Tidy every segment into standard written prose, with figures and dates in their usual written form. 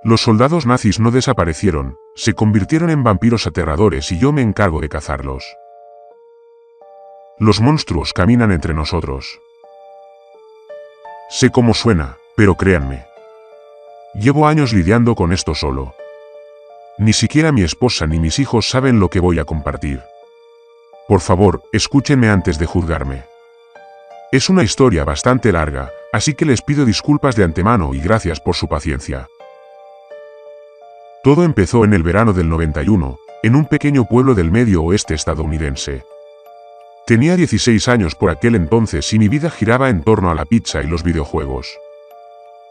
Los soldados nazis no desaparecieron, se convirtieron en vampiros aterradores y yo me encargo de cazarlos. Los monstruos caminan entre nosotros. Sé cómo suena, pero créanme. Llevo años lidiando con esto solo. Ni siquiera mi esposa ni mis hijos saben lo que voy a compartir. Por favor, escúchenme antes de juzgarme. Es una historia bastante larga, así que les pido disculpas de antemano y gracias por su paciencia. Todo empezó en el verano del 91, en un pequeño pueblo del medio oeste estadounidense. Tenía 16 años por aquel entonces y mi vida giraba en torno a la pizza y los videojuegos.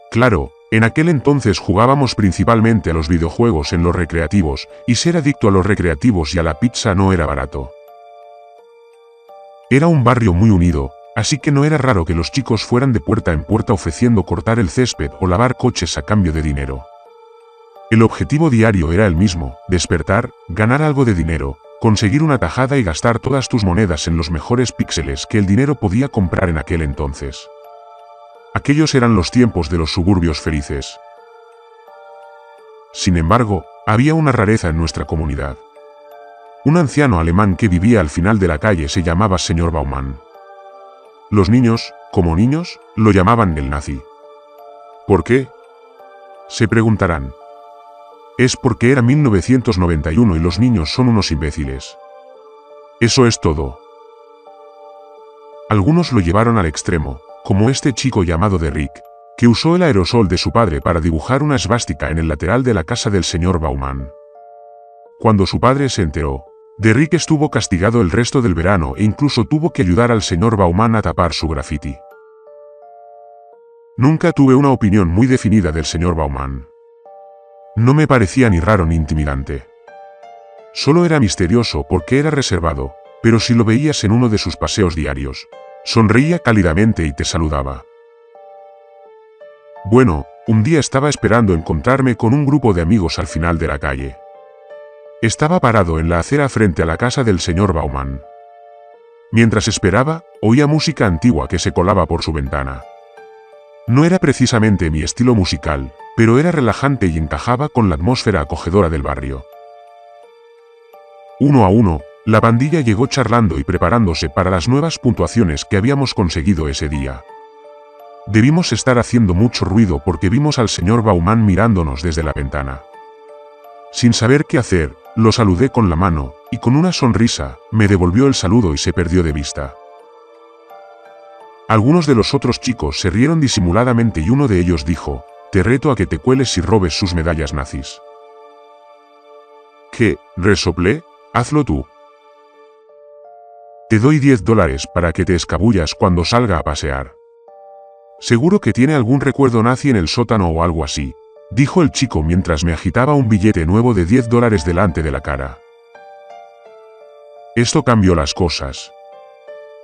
Claro, en aquel entonces jugábamos principalmente a los videojuegos en los recreativos, y ser adicto a los recreativos y a la pizza no era barato. Era un barrio muy unido, así que no era raro que los chicos fueran de puerta en puerta ofreciendo cortar el césped o lavar coches a cambio de dinero. El objetivo diario era el mismo: despertar, ganar algo de dinero, conseguir una tajada y gastar todas tus monedas en los mejores píxeles que el dinero podía comprar en aquel entonces. Aquellos eran los tiempos de los suburbios felices. Sin embargo, había una rareza en nuestra comunidad. Un anciano alemán que vivía al final de la calle se llamaba Señor Baumann. Los niños, como niños, lo llamaban el nazi. ¿Por qué? Se preguntarán. Es porque era 1991 y los niños son unos imbéciles. Eso es todo. Algunos lo llevaron al extremo, como este chico llamado Derrick, que usó el aerosol de su padre para dibujar una esvástica en el lateral de la casa del señor Baumann. Cuando su padre se enteró, Derrick estuvo castigado el resto del verano e incluso tuvo que ayudar al señor Baumann a tapar su graffiti. Nunca tuve una opinión muy definida del señor Baumann. No me parecía ni raro ni intimidante. Solo era misterioso porque era reservado, pero si lo veías en uno de sus paseos diarios, sonreía cálidamente y te saludaba. Bueno, un día estaba esperando encontrarme con un grupo de amigos al final de la calle. Estaba parado en la acera frente a la casa del señor Baumann. Mientras esperaba, oía música antigua que se colaba por su ventana. No era precisamente mi estilo musical, pero era relajante y encajaba con la atmósfera acogedora del barrio. Uno a uno, la pandilla llegó charlando y preparándose para las nuevas puntuaciones que habíamos conseguido ese día. Debimos estar haciendo mucho ruido porque vimos al señor Baumann mirándonos desde la ventana. Sin saber qué hacer, lo saludé con la mano, y con una sonrisa, me devolvió el saludo y se perdió de vista. Algunos de los otros chicos se rieron disimuladamente y uno de ellos dijo: «Te reto a que te cueles y robes sus medallas nazis». «¿Qué?» resoplé, «hazlo tú. Te doy $10 para que te escabullas cuando salga a pasear». «Seguro que tiene algún recuerdo nazi en el sótano o algo así», dijo el chico mientras me agitaba un billete nuevo de $10 delante de la cara. Esto cambió las cosas.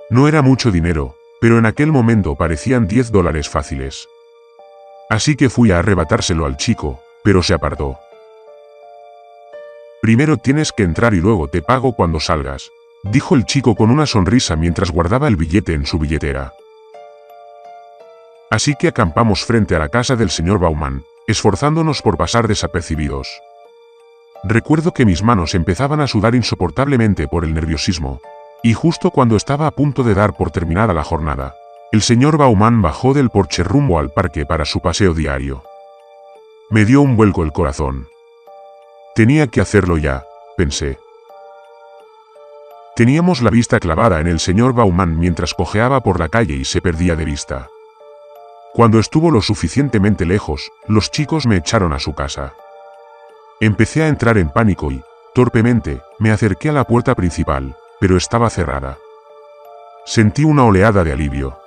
No era mucho dinero, pero en aquel momento parecían $10 fáciles. Así que fui a arrebatárselo al chico, pero se apartó. «Primero tienes que entrar y luego te pago cuando salgas», dijo el chico con una sonrisa mientras guardaba el billete en su billetera. Así que acampamos frente a la casa del señor Baumann, esforzándonos por pasar desapercibidos. Recuerdo que mis manos empezaban a sudar insoportablemente por el nerviosismo, y justo cuando estaba a punto de dar por terminada la jornada, el señor Baumann bajó del porche rumbo al parque para su paseo diario. Me dio un vuelco el corazón. Tenía que hacerlo ya, pensé. Teníamos la vista clavada en el señor Baumann mientras cojeaba por la calle y se perdía de vista. Cuando estuvo lo suficientemente lejos, los chicos me echaron a su casa. Empecé a entrar en pánico y, torpemente, me acerqué a la puerta principal, pero estaba cerrada. Sentí una oleada de alivio.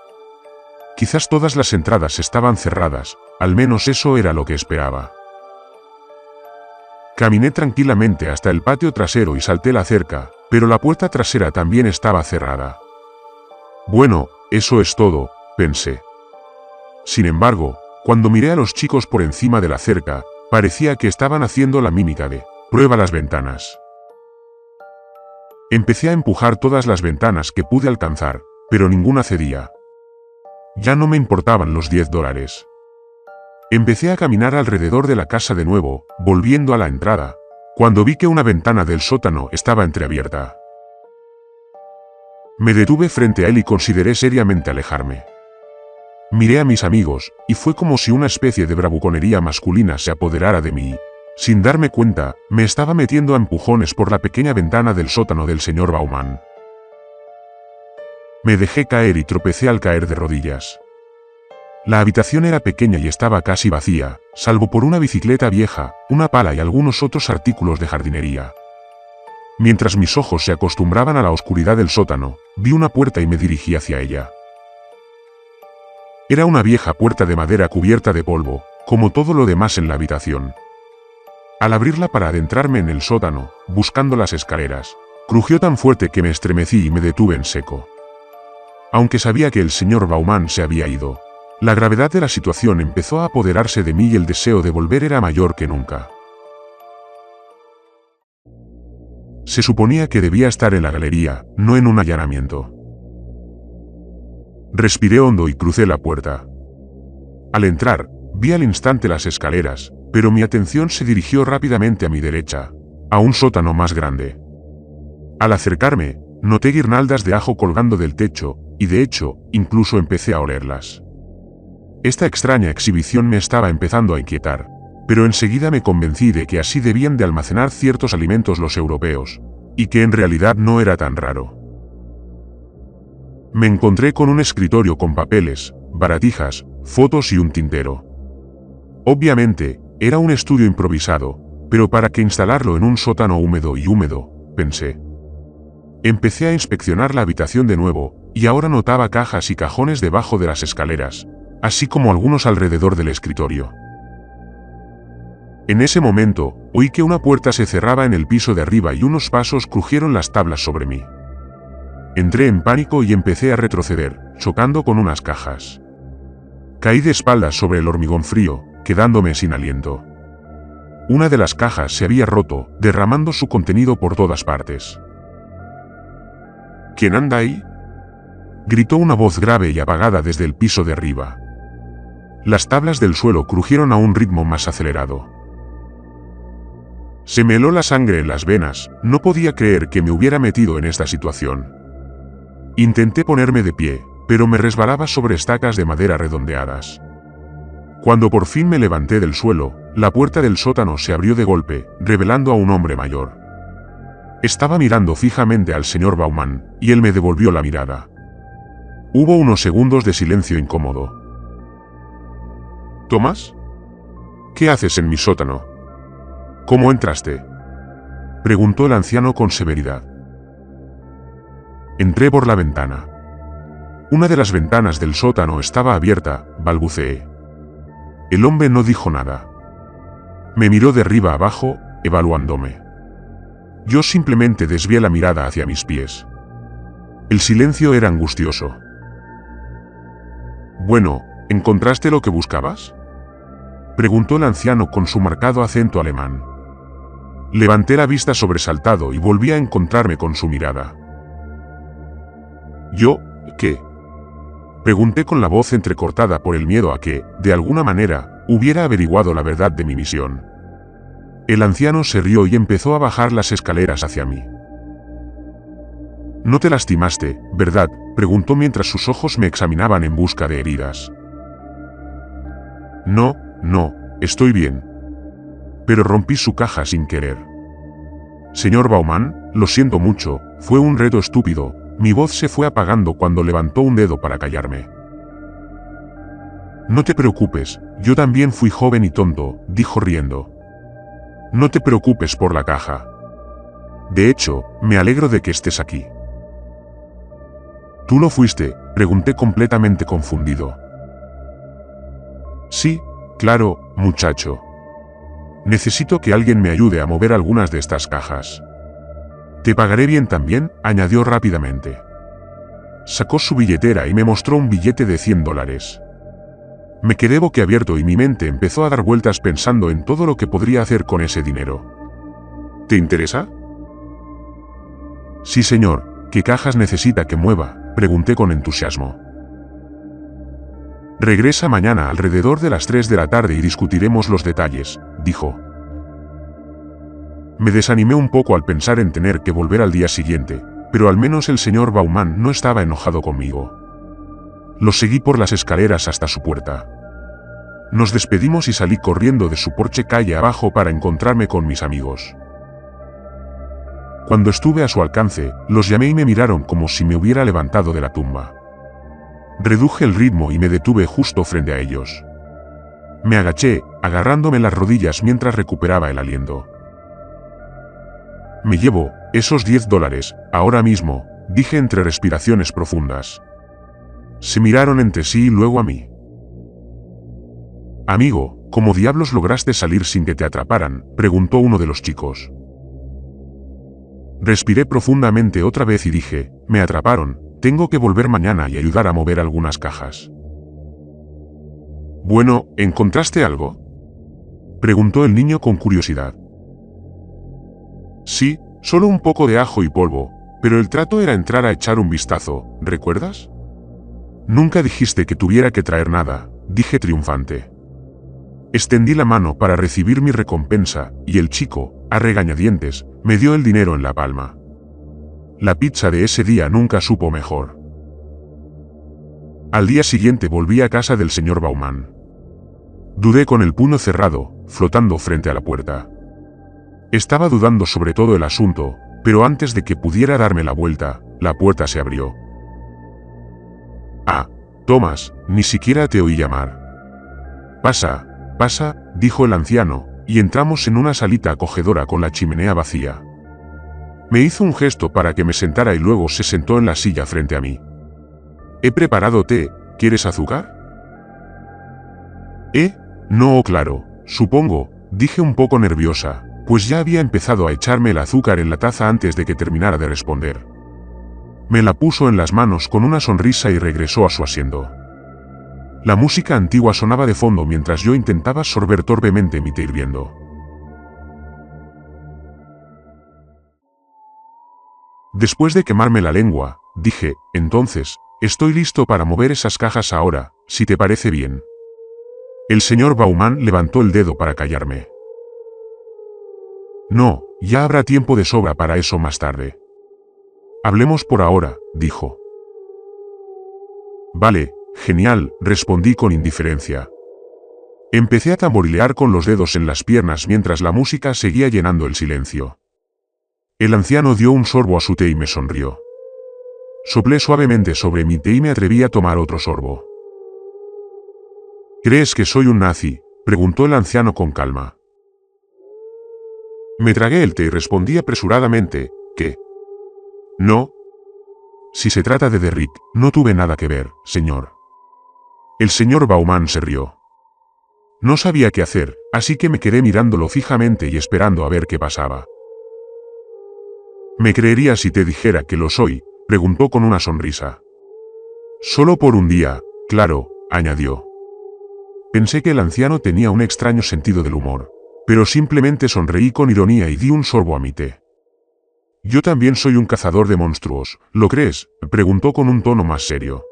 Quizás todas las entradas estaban cerradas, al menos eso era lo que esperaba. Caminé tranquilamente hasta el patio trasero y salté la cerca, pero la puerta trasera también estaba cerrada. Bueno, eso es todo, pensé. Sin embargo, cuando miré a los chicos por encima de la cerca, parecía que estaban haciendo la mímica de «prueba las ventanas». Empecé a empujar todas las ventanas que pude alcanzar, pero ninguna cedía. Ya no me importaban los $10. Empecé a caminar alrededor de la casa de nuevo, volviendo a la entrada, cuando vi que una ventana del sótano estaba entreabierta. Me detuve frente a él y consideré seriamente alejarme. Miré a mis amigos, y fue como si una especie de bravuconería masculina se apoderara de mí. Sin darme cuenta, me estaba metiendo a empujones por la pequeña ventana del sótano del señor Baumann. Me dejé caer y tropecé al caer de rodillas. La habitación era pequeña y estaba casi vacía, salvo por una bicicleta vieja, una pala y algunos otros artículos de jardinería. Mientras mis ojos se acostumbraban a la oscuridad del sótano, vi una puerta y me dirigí hacia ella. Era una vieja puerta de madera cubierta de polvo, como todo lo demás en la habitación. Al abrirla para adentrarme en el sótano, buscando las escaleras, crujió tan fuerte que me estremecí y me detuve en seco. Aunque sabía que el señor Baumann se había ido, la gravedad de la situación empezó a apoderarse de mí y el deseo de volver era mayor que nunca. Se suponía que debía estar en la galería, no en un allanamiento. Respiré hondo y crucé la puerta. Al entrar, vi al instante las escaleras, pero mi atención se dirigió rápidamente a mi derecha, a un sótano más grande. Al acercarme, noté guirnaldas de ajo colgando del techo, y de hecho, incluso empecé a olerlas. Esta extraña exhibición me estaba empezando a inquietar, pero enseguida me convencí de que así debían de almacenar ciertos alimentos los europeos, y que en realidad no era tan raro. Me encontré con un escritorio con papeles, baratijas, fotos y un tintero. Obviamente, era un estudio improvisado, pero ¿para qué instalarlo en un sótano húmedo y húmedo?, pensé. Empecé a inspeccionar la habitación de nuevo, y ahora notaba cajas y cajones debajo de las escaleras, así como algunos alrededor del escritorio. En ese momento, oí que una puerta se cerraba en el piso de arriba y unos pasos crujieron las tablas sobre mí. Entré en pánico y empecé a retroceder, chocando con unas cajas. Caí de espaldas sobre el hormigón frío, quedándome sin aliento. Una de las cajas se había roto, derramando su contenido por todas partes. ¿Quién anda ahí?, gritó una voz grave y apagada desde el piso de arriba. Las tablas del suelo crujieron a un ritmo más acelerado. Se me heló la sangre en las venas, no podía creer que me hubiera metido en esta situación. Intenté ponerme de pie, pero me resbalaba sobre estacas de madera redondeadas. Cuando por fin me levanté del suelo, la puerta del sótano se abrió de golpe, revelando a un hombre mayor. Estaba mirando fijamente al señor Baumann, y él me devolvió la mirada. Hubo unos segundos de silencio incómodo. «¿Tomás? ¿Qué haces en mi sótano? ¿Cómo entraste?», preguntó el anciano con severidad. Entré por la ventana. Una de las ventanas del sótano estaba abierta, balbuceé. El hombre no dijo nada. Me miró de arriba abajo, evaluándome. Yo simplemente desvié la mirada hacia mis pies. El silencio era angustioso. «Bueno, ¿encontraste lo que buscabas?», preguntó el anciano con su marcado acento alemán. Levanté la vista sobresaltado y volví a encontrarme con su mirada. «¿Yo, qué?», pregunté con la voz entrecortada por el miedo a que, de alguna manera, hubiera averiguado la verdad de mi misión. El anciano se rió y empezó a bajar las escaleras hacia mí. «No te lastimaste, ¿verdad?», preguntó mientras sus ojos me examinaban en busca de heridas. «No, estoy bien. Pero rompí su caja sin querer». «Señor Baumann, lo siento mucho, fue un reto estúpido». Mi voz se fue apagando cuando levantó un dedo para callarme. «No te preocupes, yo también fui joven y tonto», dijo riendo. «No te preocupes por la caja. De hecho, me alegro de que estés aquí». «¿Tú lo fuiste?», pregunté completamente confundido. «Sí, claro, muchacho. Necesito que alguien me ayude a mover algunas de estas cajas. Te pagaré bien también», añadió rápidamente. Sacó su billetera y me mostró un billete de $100. Me quedé boquiabierto y mi mente empezó a dar vueltas pensando en todo lo que podría hacer con ese dinero. «¿Te interesa?». «Sí, señor. ¿Qué cajas necesita que mueva?», pregunté con entusiasmo. Regresa mañana alrededor de las 3 de la tarde y discutiremos los detalles, dijo. Me desanimé un poco al pensar en tener que volver al día siguiente, pero al menos el señor Baumann no estaba enojado conmigo. Lo seguí por las escaleras hasta su puerta. Nos despedimos y salí corriendo de su porche calle abajo para encontrarme con mis amigos. Cuando estuve a su alcance, los llamé y me miraron como si me hubiera levantado de la tumba. Reduje el ritmo y me detuve justo frente a ellos. Me agaché, agarrándome las rodillas mientras recuperaba el aliento. Me llevo esos $10, ahora mismo, dije entre respiraciones profundas. Se miraron entre sí y luego a mí. Amigo, ¿cómo diablos lograste salir sin que te atraparan?, preguntó uno de los chicos. Respiré profundamente otra vez y dije, me atraparon, tengo que volver mañana y ayudar a mover algunas cajas. Bueno, ¿encontraste algo?, preguntó el niño con curiosidad. Sí, solo un poco de ajo y polvo, pero el trato era entrar a echar un vistazo, ¿recuerdas? Nunca dijiste que tuviera que traer nada, dije triunfante. Extendí la mano para recibir mi recompensa, y el chico, a regañadientes, me dio el dinero en la palma. La pizza de ese día nunca supo mejor. Al día siguiente volví a casa del señor Baumann. Dudé con el puño cerrado, flotando frente a la puerta. Estaba dudando sobre todo el asunto, pero antes de que pudiera darme la vuelta, la puerta se abrió. Ah, Thomas, ni siquiera te oí llamar. Pasa, pasa, dijo el anciano, y entramos en una salita acogedora con la chimenea vacía. Me hizo un gesto para que me sentara y luego se sentó en la silla frente a mí. He preparado té, ¿quieres azúcar? No, claro, supongo, dije un poco nerviosa, pues ya había empezado a echarme el azúcar en la taza antes de que terminara de responder. Me la puso en las manos con una sonrisa y regresó a su asiento. La música antigua sonaba de fondo mientras yo intentaba sorber torpemente mi té hirviendo. Después de quemarme la lengua, dije, entonces, estoy listo para mover esas cajas ahora, si te parece bien. El señor Baumann levantó el dedo para callarme. No, ya habrá tiempo de sobra para eso más tarde. Hablemos por ahora, dijo. Vale, genial, respondí con indiferencia. Empecé a tamborilear con los dedos en las piernas mientras la música seguía llenando el silencio. El anciano dio un sorbo a su té y me sonrió. Soplé suavemente sobre mi té y me atreví a tomar otro sorbo. ¿Crees que soy un nazi?, preguntó el anciano con calma. Me tragué el té y respondí apresuradamente, ¿qué? No. Si se trata de Derrick, no tuve nada que ver, señor. El señor Baumann se rió. No sabía qué hacer, así que me quedé mirándolo fijamente y esperando a ver qué pasaba. ¿Me creerías si te dijera que lo soy?, preguntó con una sonrisa. Solo por un día, claro, añadió. Pensé que el anciano tenía un extraño sentido del humor, pero simplemente sonreí con ironía y di un sorbo a mi té. Yo también soy un cazador de monstruos, ¿lo crees?, preguntó con un tono más serio.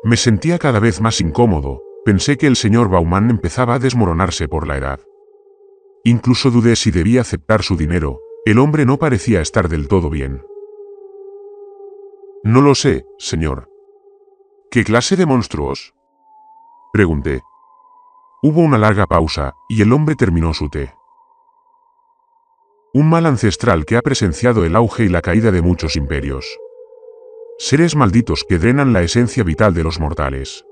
Me sentía cada vez más incómodo, pensé que el señor Baumann empezaba a desmoronarse por la edad. Incluso dudé si debía aceptar su dinero, el hombre no parecía estar del todo bien. No lo sé, señor. ¿Qué clase de monstruos?, pregunté. Hubo una larga pausa, y el hombre terminó su té. Un mal ancestral que ha presenciado el auge y la caída de muchos imperios. Seres malditos que drenan la esencia vital de los mortales.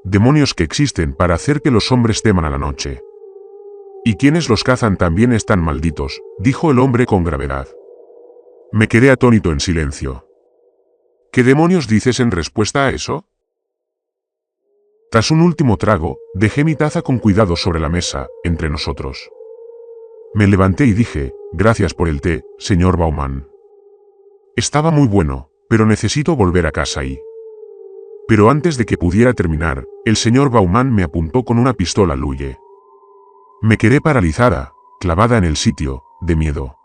Demonios que existen para hacer que los hombres teman a la noche. Y quienes los cazan también están malditos, dijo el hombre con gravedad. Me quedé atónito en silencio. ¿Qué demonios dices en respuesta a eso? Tras un último trago, dejé mi taza con cuidado sobre la mesa, entre nosotros. Me levanté y dije, gracias por el té, señor Baumann. Estaba muy bueno, pero necesito volver a casa y... Pero antes de que pudiera terminar, el señor Baumann me apuntó con una pistola Luye. Me quedé paralizada, clavada en el sitio, de miedo.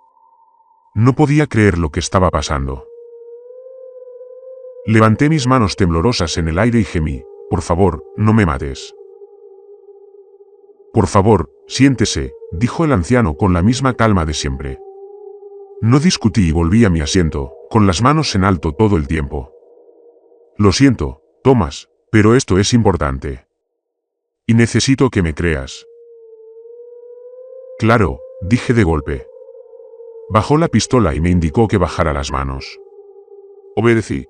No podía creer lo que estaba pasando. Levanté mis manos temblorosas en el aire y gemí: «Por favor, no me mates». «Por favor, siéntese», dijo el anciano con la misma calma de siempre. No discutí y volví a mi asiento, con las manos en alto todo el tiempo. «Lo siento, Thomas, pero esto es importante. Y necesito que me creas». «Claro», dije de golpe. Bajó la pistola y me indicó que bajara las manos. Obedecí.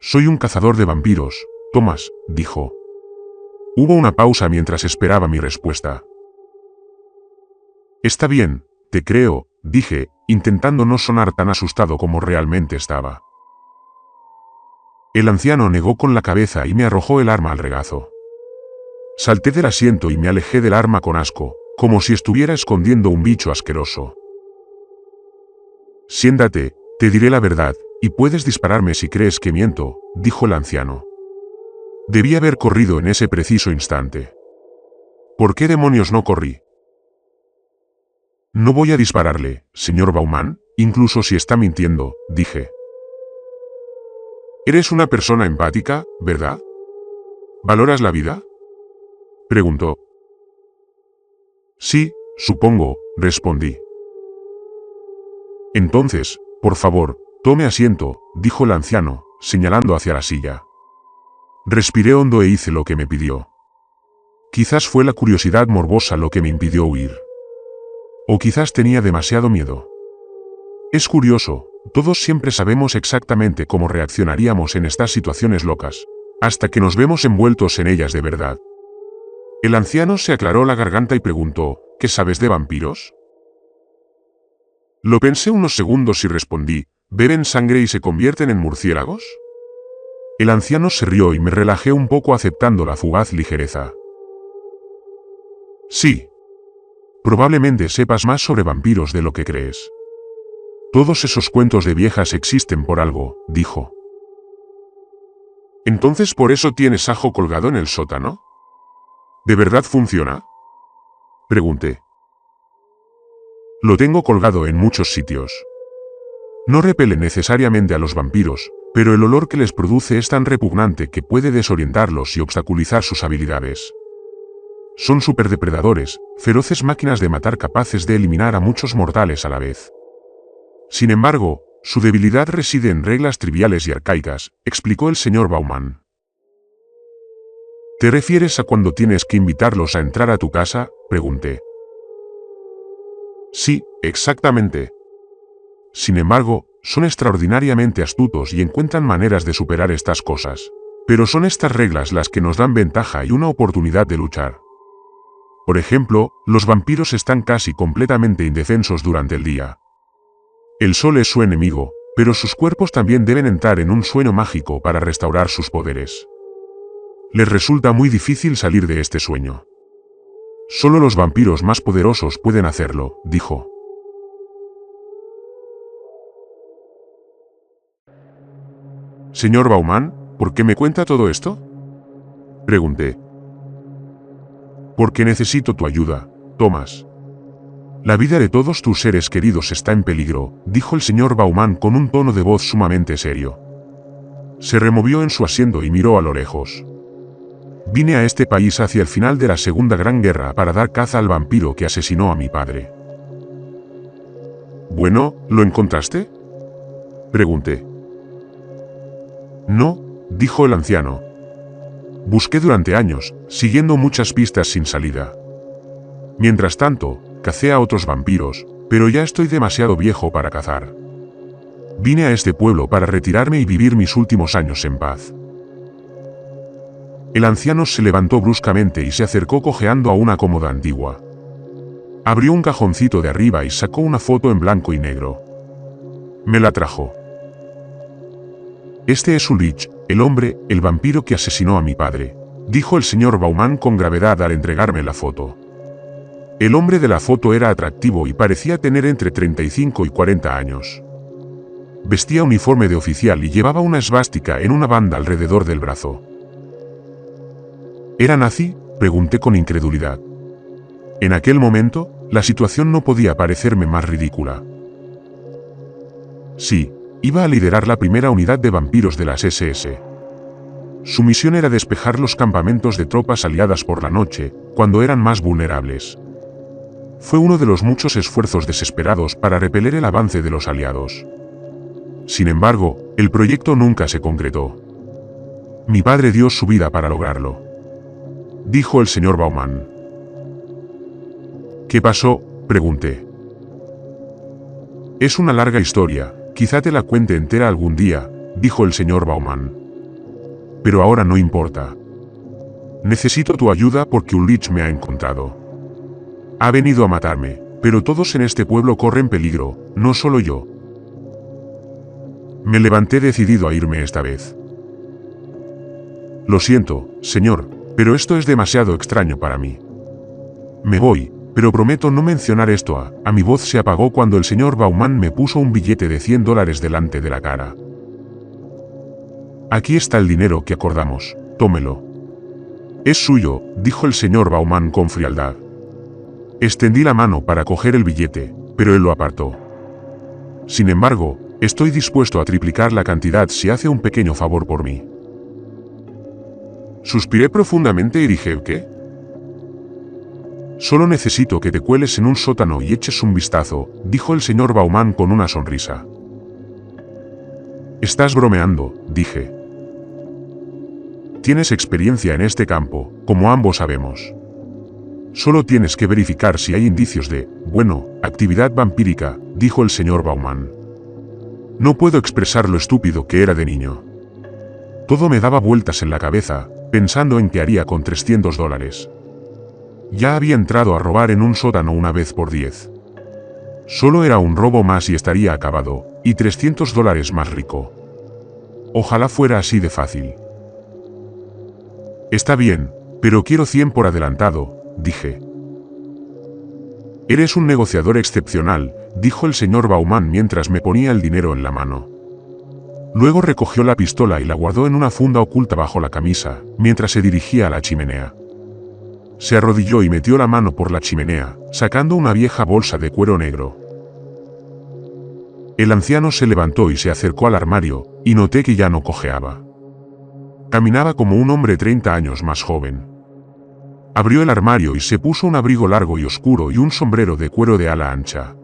«Soy un cazador de vampiros, Thomas», dijo. Hubo una pausa mientras esperaba mi respuesta. «Está bien, te creo», dije, intentando no sonar tan asustado como realmente estaba. El anciano negó con la cabeza y me arrojó el arma al regazo. Salté del asiento y me alejé del arma con asco, como si estuviera escondiendo un bicho asqueroso. «Siéntate, te diré la verdad, y puedes dispararme si crees que miento», dijo el anciano. Debí haber corrido en ese preciso instante. ¿Por qué demonios no corrí? «No voy a dispararle, señor Bauman, incluso si está mintiendo», dije. «Eres una persona empática, ¿verdad? ¿Valoras la vida?», preguntó. «Sí, supongo», respondí. «Entonces, por favor, tome asiento», dijo el anciano, señalando hacia la silla. Respiré hondo e hice lo que me pidió. Quizás fue la curiosidad morbosa lo que me impidió huir. O quizás tenía demasiado miedo. Es curioso, todos siempre sabemos exactamente cómo reaccionaríamos en estas situaciones locas, hasta que nos vemos envueltos en ellas de verdad. El anciano se aclaró la garganta y preguntó: «¿Qué sabes de vampiros?». Lo pensé unos segundos y respondí: «¿Beben sangre y se convierten en murciélagos?». El anciano se rió y me relajé un poco aceptando la fugaz ligereza. «Sí. Probablemente sepas más sobre vampiros de lo que crees. Todos esos cuentos de viejas existen por algo», dijo. «¿Entonces por eso tienes ajo colgado en el sótano? ¿De verdad funciona?», pregunté. «Lo tengo colgado en muchos sitios. No repele necesariamente a los vampiros, pero el olor que les produce es tan repugnante que puede desorientarlos y obstaculizar sus habilidades. Son superdepredadores, feroces máquinas de matar capaces de eliminar a muchos mortales a la vez. Sin embargo, su debilidad reside en reglas triviales y arcaicas», explicó el señor Bauman. «¿Te refieres a cuando tienes que invitarlos a entrar a tu casa?», pregunté. «Sí, exactamente. Sin embargo, son extraordinariamente astutos y encuentran maneras de superar estas cosas. Pero son estas reglas las que nos dan ventaja y una oportunidad de luchar. Por ejemplo, los vampiros están casi completamente indefensos durante el día. El sol es su enemigo, pero sus cuerpos también deben entrar en un sueño mágico para restaurar sus poderes. Les resulta muy difícil salir de este sueño. Solo los vampiros más poderosos pueden hacerlo», dijo. «Señor Bauman, ¿por qué me cuenta todo esto?», pregunté. «Porque necesito tu ayuda, Thomas. La vida de todos tus seres queridos está en peligro», dijo el señor Bauman con un tono de voz sumamente serio. Se removió en su asiento y miró a lo lejos. «Vine a este país hacia el final de la Segunda Gran Guerra para dar caza al vampiro que asesinó a mi padre». «Bueno, ¿lo encontraste?», pregunté. «No», dijo el anciano. «Busqué durante años, siguiendo muchas pistas sin salida. Mientras tanto, cacé a otros vampiros, pero ya estoy demasiado viejo para cazar. Vine a este pueblo para retirarme y vivir mis últimos años en paz». El anciano se levantó bruscamente y se acercó cojeando a una cómoda antigua. Abrió un cajoncito de arriba y sacó una foto en blanco y negro. Me la trajo. «Este es Ulrich, el hombre, el vampiro que asesinó a mi padre», dijo el señor Bauman con gravedad al entregarme la foto. El hombre de la foto era atractivo y parecía tener entre 35 y 40 años. Vestía uniforme de oficial y llevaba una esvástica en una banda alrededor del brazo. ¿Era nazi?, pregunté con incredulidad. En aquel momento, la situación no podía parecerme más ridícula. «Sí», Iba a liderar la primera unidad de vampiros de las SS. Su misión era despejar los campamentos de tropas aliadas por la noche, cuando eran más vulnerables. Fue uno de los muchos esfuerzos desesperados para repeler el avance de los aliados. Sin embargo, el proyecto nunca se concretó. Mi padre dio su vida para lograrlo, dijo el señor Baumann. ¿Qué pasó?, pregunté. Es una larga historia, quizá te la cuente entera algún día, dijo el señor Baumann. Pero ahora no importa. Necesito tu ayuda porque Ulrich me ha encontrado. Ha venido a matarme, pero todos en este pueblo corren peligro, no solo yo. Me levanté decidido a irme esta vez. Lo siento, señor, pero esto es demasiado extraño para mí. Me voy, pero prometo no mencionar esto a mi voz se apagó cuando el señor Baumann me puso un billete de $100 delante de la cara. Aquí está el dinero que acordamos, tómelo. Es suyo, dijo el señor Baumann con frialdad. Extendí la mano para coger el billete, pero él lo apartó. Sin embargo, estoy dispuesto a triplicar la cantidad si hace un pequeño favor por mí. Suspiré profundamente y dije, ¿qué? Solo necesito que te cueles en un sótano y eches un vistazo, dijo el señor Baumann con una sonrisa. Estás bromeando, dije. Tienes experiencia en este campo, como ambos sabemos. Solo tienes que verificar si hay indicios de, actividad vampírica, dijo el señor Baumann. No puedo expresar lo estúpido que era de niño. Todo me daba vueltas en la cabeza, pensando en qué haría con $300. Ya había entrado a robar en un sótano una vez por 10. Solo era un robo más y estaría acabado, y $300 más rico. Ojalá fuera así de fácil. Está bien, pero quiero 100 por adelantado, dije. Eres un negociador excepcional, dijo el señor Baumann mientras me ponía el dinero en la mano. Luego recogió la pistola y la guardó en una funda oculta bajo la camisa, mientras se dirigía a la chimenea. Se arrodilló y metió la mano por la chimenea, sacando una vieja bolsa de cuero negro. El anciano se levantó y se acercó al armario, y noté que ya no cojeaba. Caminaba como un hombre 30 años más joven. Abrió el armario y se puso un abrigo largo y oscuro y un sombrero de cuero de ala ancha.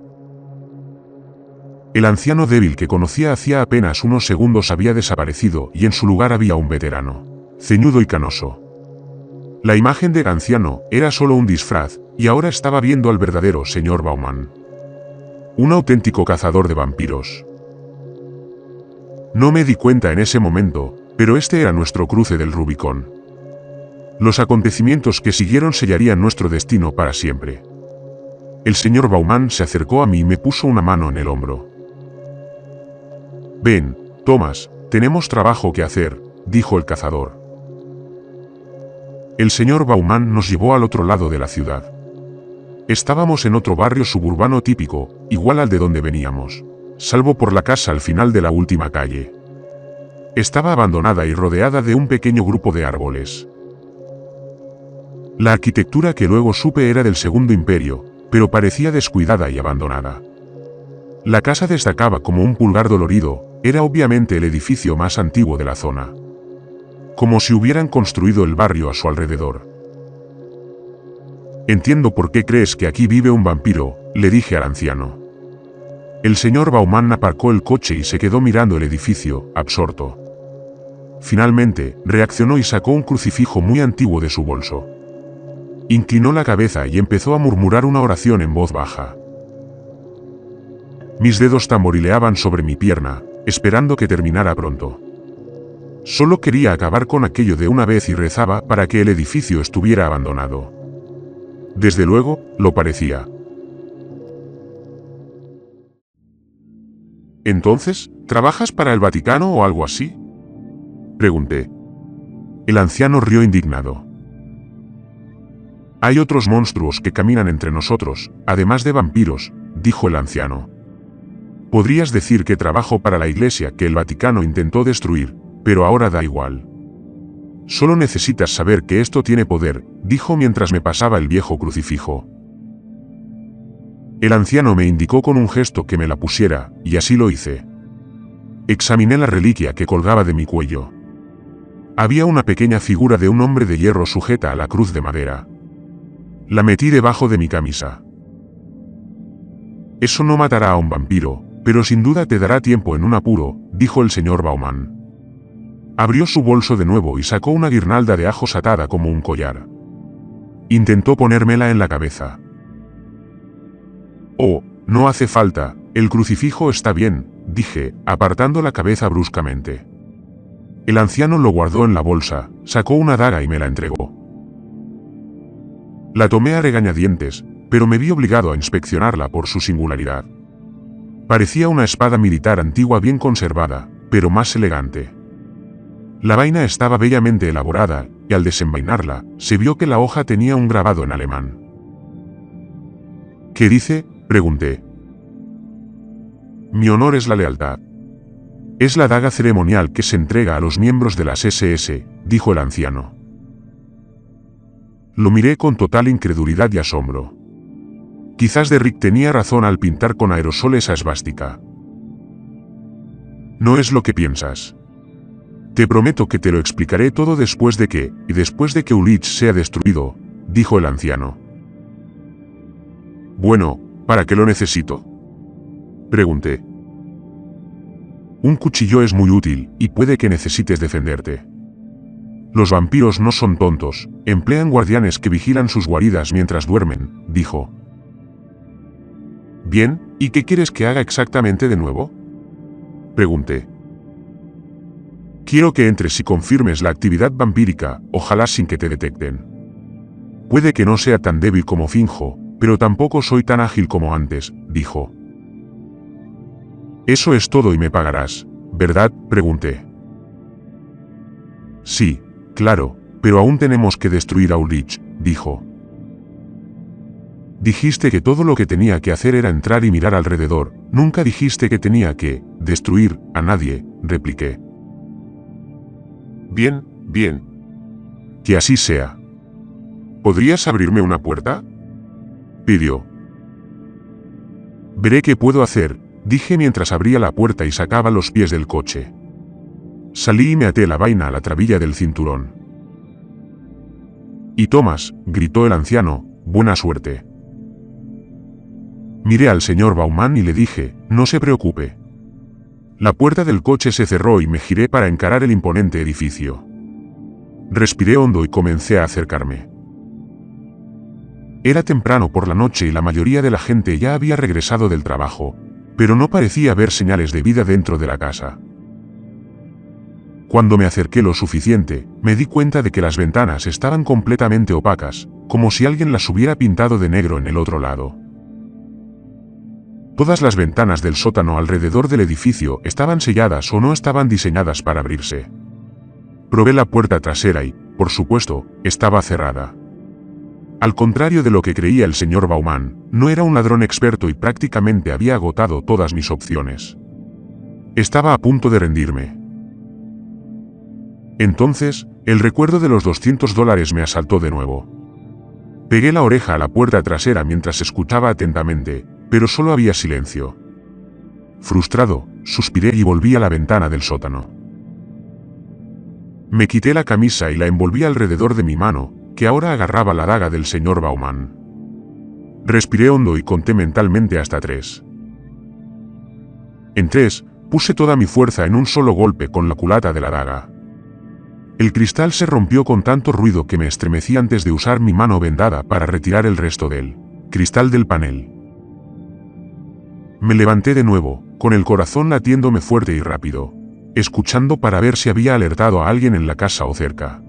El anciano débil que conocía hacía apenas unos segundos había desaparecido y en su lugar había un veterano, ceñudo y canoso. La imagen del anciano era solo un disfraz, y ahora estaba viendo al verdadero señor Baumann. Un auténtico cazador de vampiros. No me di cuenta en ese momento, pero este era nuestro cruce del Rubicón. Los acontecimientos que siguieron sellarían nuestro destino para siempre. El señor Baumann se acercó a mí y me puso una mano en el hombro. Ven, Thomas, tenemos trabajo que hacer, dijo el cazador. El señor Baumann nos llevó al otro lado de la ciudad. Estábamos en otro barrio suburbano típico, igual al de donde veníamos, salvo por la casa al final de la última calle. Estaba abandonada y rodeada de un pequeño grupo de árboles. La arquitectura que luego supe era del Segundo Imperio, pero parecía descuidada y abandonada. La casa destacaba como un pulgar dolorido, era obviamente el edificio más antiguo de la zona. Como si hubieran construido el barrio a su alrededor. Entiendo por qué crees que aquí vive un vampiro, le dije al anciano. El señor Baumann aparcó el coche y se quedó mirando el edificio, absorto. Finalmente, reaccionó y sacó un crucifijo muy antiguo de su bolso. Inclinó la cabeza y empezó a murmurar una oración en voz baja. Mis dedos tamborileaban sobre mi pierna, esperando que terminara pronto. Solo quería acabar con aquello de una vez y rezaba para que el edificio estuviera abandonado. Desde luego, lo parecía. ¿Entonces, trabajas para el Vaticano o algo así?, pregunté. El anciano rió indignado. Hay otros monstruos que caminan entre nosotros, además de vampiros, dijo el anciano. Podrías decir que trabajo para la iglesia que el Vaticano intentó destruir, pero ahora da igual. Solo necesitas saber que esto tiene poder, dijo mientras me pasaba el viejo crucifijo. El anciano me indicó con un gesto que me la pusiera, y así lo hice. Examiné la reliquia que colgaba de mi cuello. Había una pequeña figura de un hombre de hierro sujeta a la cruz de madera. La metí debajo de mi camisa. Eso no matará a un vampiro, pero sin duda te dará tiempo en un apuro, dijo el señor Bauman. Abrió su bolso de nuevo y sacó una guirnalda de ajos atada como un collar. Intentó ponérmela en la cabeza. Oh, no hace falta, el crucifijo está bien, dije, apartando la cabeza bruscamente. El anciano lo guardó en la bolsa, sacó una daga y me la entregó. La tomé a regañadientes, pero me vi obligado a inspeccionarla por su singularidad. Parecía una espada militar antigua bien conservada, pero más elegante. La vaina estaba bellamente elaborada, y al desenvainarla, se vio que la hoja tenía un grabado en alemán. ¿Qué dice?, pregunté. Mi honor es la lealtad. Es la daga ceremonial que se entrega a los miembros de las SS, dijo el anciano. Lo miré con total incredulidad y asombro. Quizás Derrick tenía razón al pintar con aerosol esa esvástica. No es lo que piensas. Te prometo que te lo explicaré todo después de que Ulich sea destruido, dijo el anciano. Bueno, ¿para qué lo necesito?, pregunté. Un cuchillo es muy útil, y puede que necesites defenderte. Los vampiros no son tontos, emplean guardianes que vigilan sus guaridas mientras duermen, dijo. Bien, ¿y qué quieres que haga exactamente de nuevo?, pregunté. Quiero que entres y confirmes la actividad vampírica, ojalá sin que te detecten. Puede que no sea tan débil como finjo, pero tampoco soy tan ágil como antes, dijo. Eso es todo y me pagarás, ¿verdad?, pregunté. Sí, claro, pero aún tenemos que destruir a Ulich, dijo. Dijiste que todo lo que tenía que hacer era entrar y mirar alrededor, nunca dijiste que tenía que destruir a nadie, repliqué. Bien, bien. Que así sea. ¿Podrías abrirme una puerta?, pidió. Veré qué puedo hacer, dije mientras abría la puerta y sacaba los pies del coche. Salí y me até la vaina a la trabilla del cinturón. Y Thomas, gritó el anciano, buena suerte. Miré al señor Bauman y le dije, no se preocupe. La puerta del coche se cerró y me giré para encarar el imponente edificio. Respiré hondo y comencé a acercarme. Era temprano por la noche y la mayoría de la gente ya había regresado del trabajo, pero no parecía haber señales de vida dentro de la casa. Cuando me acerqué lo suficiente, me di cuenta de que las ventanas estaban completamente opacas, como si alguien las hubiera pintado de negro en el otro lado. Todas las ventanas del sótano alrededor del edificio estaban selladas o no estaban diseñadas para abrirse. Probé la puerta trasera y, por supuesto, estaba cerrada. Al contrario de lo que creía el señor Bauman, no era un ladrón experto y prácticamente había agotado todas mis opciones. Estaba a punto de rendirme. Entonces, el recuerdo de los $200 me asaltó de nuevo. Pegué la oreja a la puerta trasera mientras escuchaba atentamente, pero solo había silencio. Frustrado, suspiré y volví a la ventana del sótano. Me quité la camisa y la envolví alrededor de mi mano, que ahora agarraba la daga del señor Bauman. Respiré hondo y conté mentalmente hasta 3. En 3, puse toda mi fuerza en un solo golpe con la culata de la daga. El cristal se rompió con tanto ruido que me estremecí antes de usar mi mano vendada para retirar el resto del cristal del panel. Me levanté de nuevo, con el corazón latiéndome fuerte y rápido, escuchando para ver si había alertado a alguien en la casa o cerca.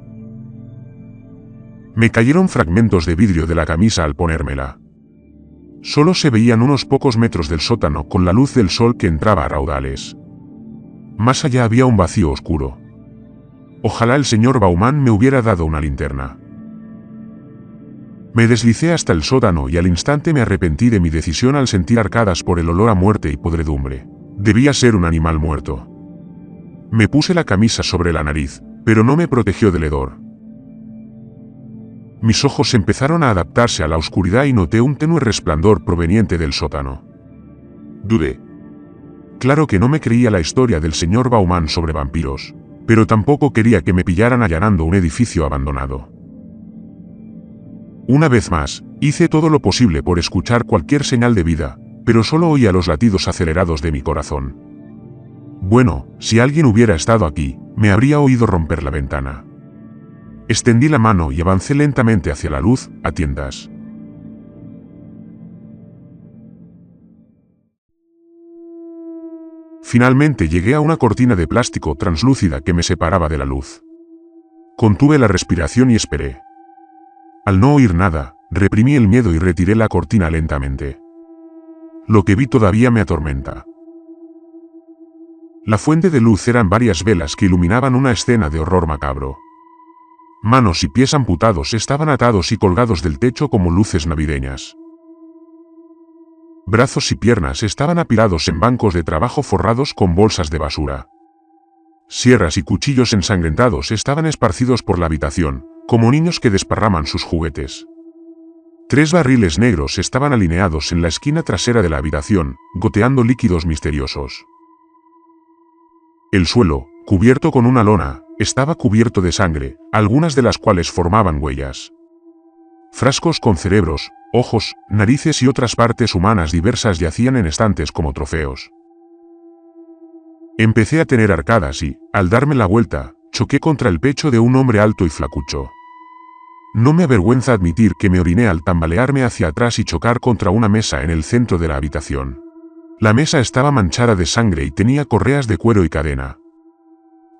Me cayeron fragmentos de vidrio de la camisa al ponérmela. Solo se veían unos pocos metros del sótano con la luz del sol que entraba a raudales. Más allá había un vacío oscuro. Ojalá el señor Bauman me hubiera dado una linterna. Me deslicé hasta el sótano y al instante me arrepentí de mi decisión al sentir arcadas por el olor a muerte y podredumbre. Debía ser un animal muerto. Me puse la camisa sobre la nariz, pero no me protegió del hedor. Mis ojos empezaron a adaptarse a la oscuridad y noté un tenue resplandor proveniente del sótano. Dudé. Claro que no me creía la historia del señor Bauman sobre vampiros, pero tampoco quería que me pillaran allanando un edificio abandonado. Una vez más, hice todo lo posible por escuchar cualquier señal de vida, pero solo oía los latidos acelerados de mi corazón. Bueno, si alguien hubiera estado aquí, me habría oído romper la ventana. Extendí la mano y avancé lentamente hacia la luz, a tiendas. Finalmente llegué a una cortina de plástico translúcida que me separaba de la luz. Contuve la respiración y esperé. Al no oír nada, reprimí el miedo y retiré la cortina lentamente. Lo que vi todavía me atormenta. La fuente de luz eran varias velas que iluminaban una escena de horror macabro. Manos y pies amputados estaban atados y colgados del techo como luces navideñas. Brazos y piernas estaban apilados en bancos de trabajo forrados con bolsas de basura. Sierras y cuchillos ensangrentados estaban esparcidos por la habitación, como niños que desparraman sus juguetes. 3 barriles negros estaban alineados en la esquina trasera de la habitación, goteando líquidos misteriosos. El suelo, cubierto con una lona, estaba cubierto de sangre, algunas de las cuales formaban huellas. Frascos con cerebros, ojos, narices y otras partes humanas diversas yacían en estantes como trofeos. Empecé a tener arcadas y, al darme la vuelta, choqué contra el pecho de un hombre alto y flacucho. No me avergüenza admitir que me oriné al tambalearme hacia atrás y chocar contra una mesa en el centro de la habitación. La mesa estaba manchada de sangre y tenía correas de cuero y cadena.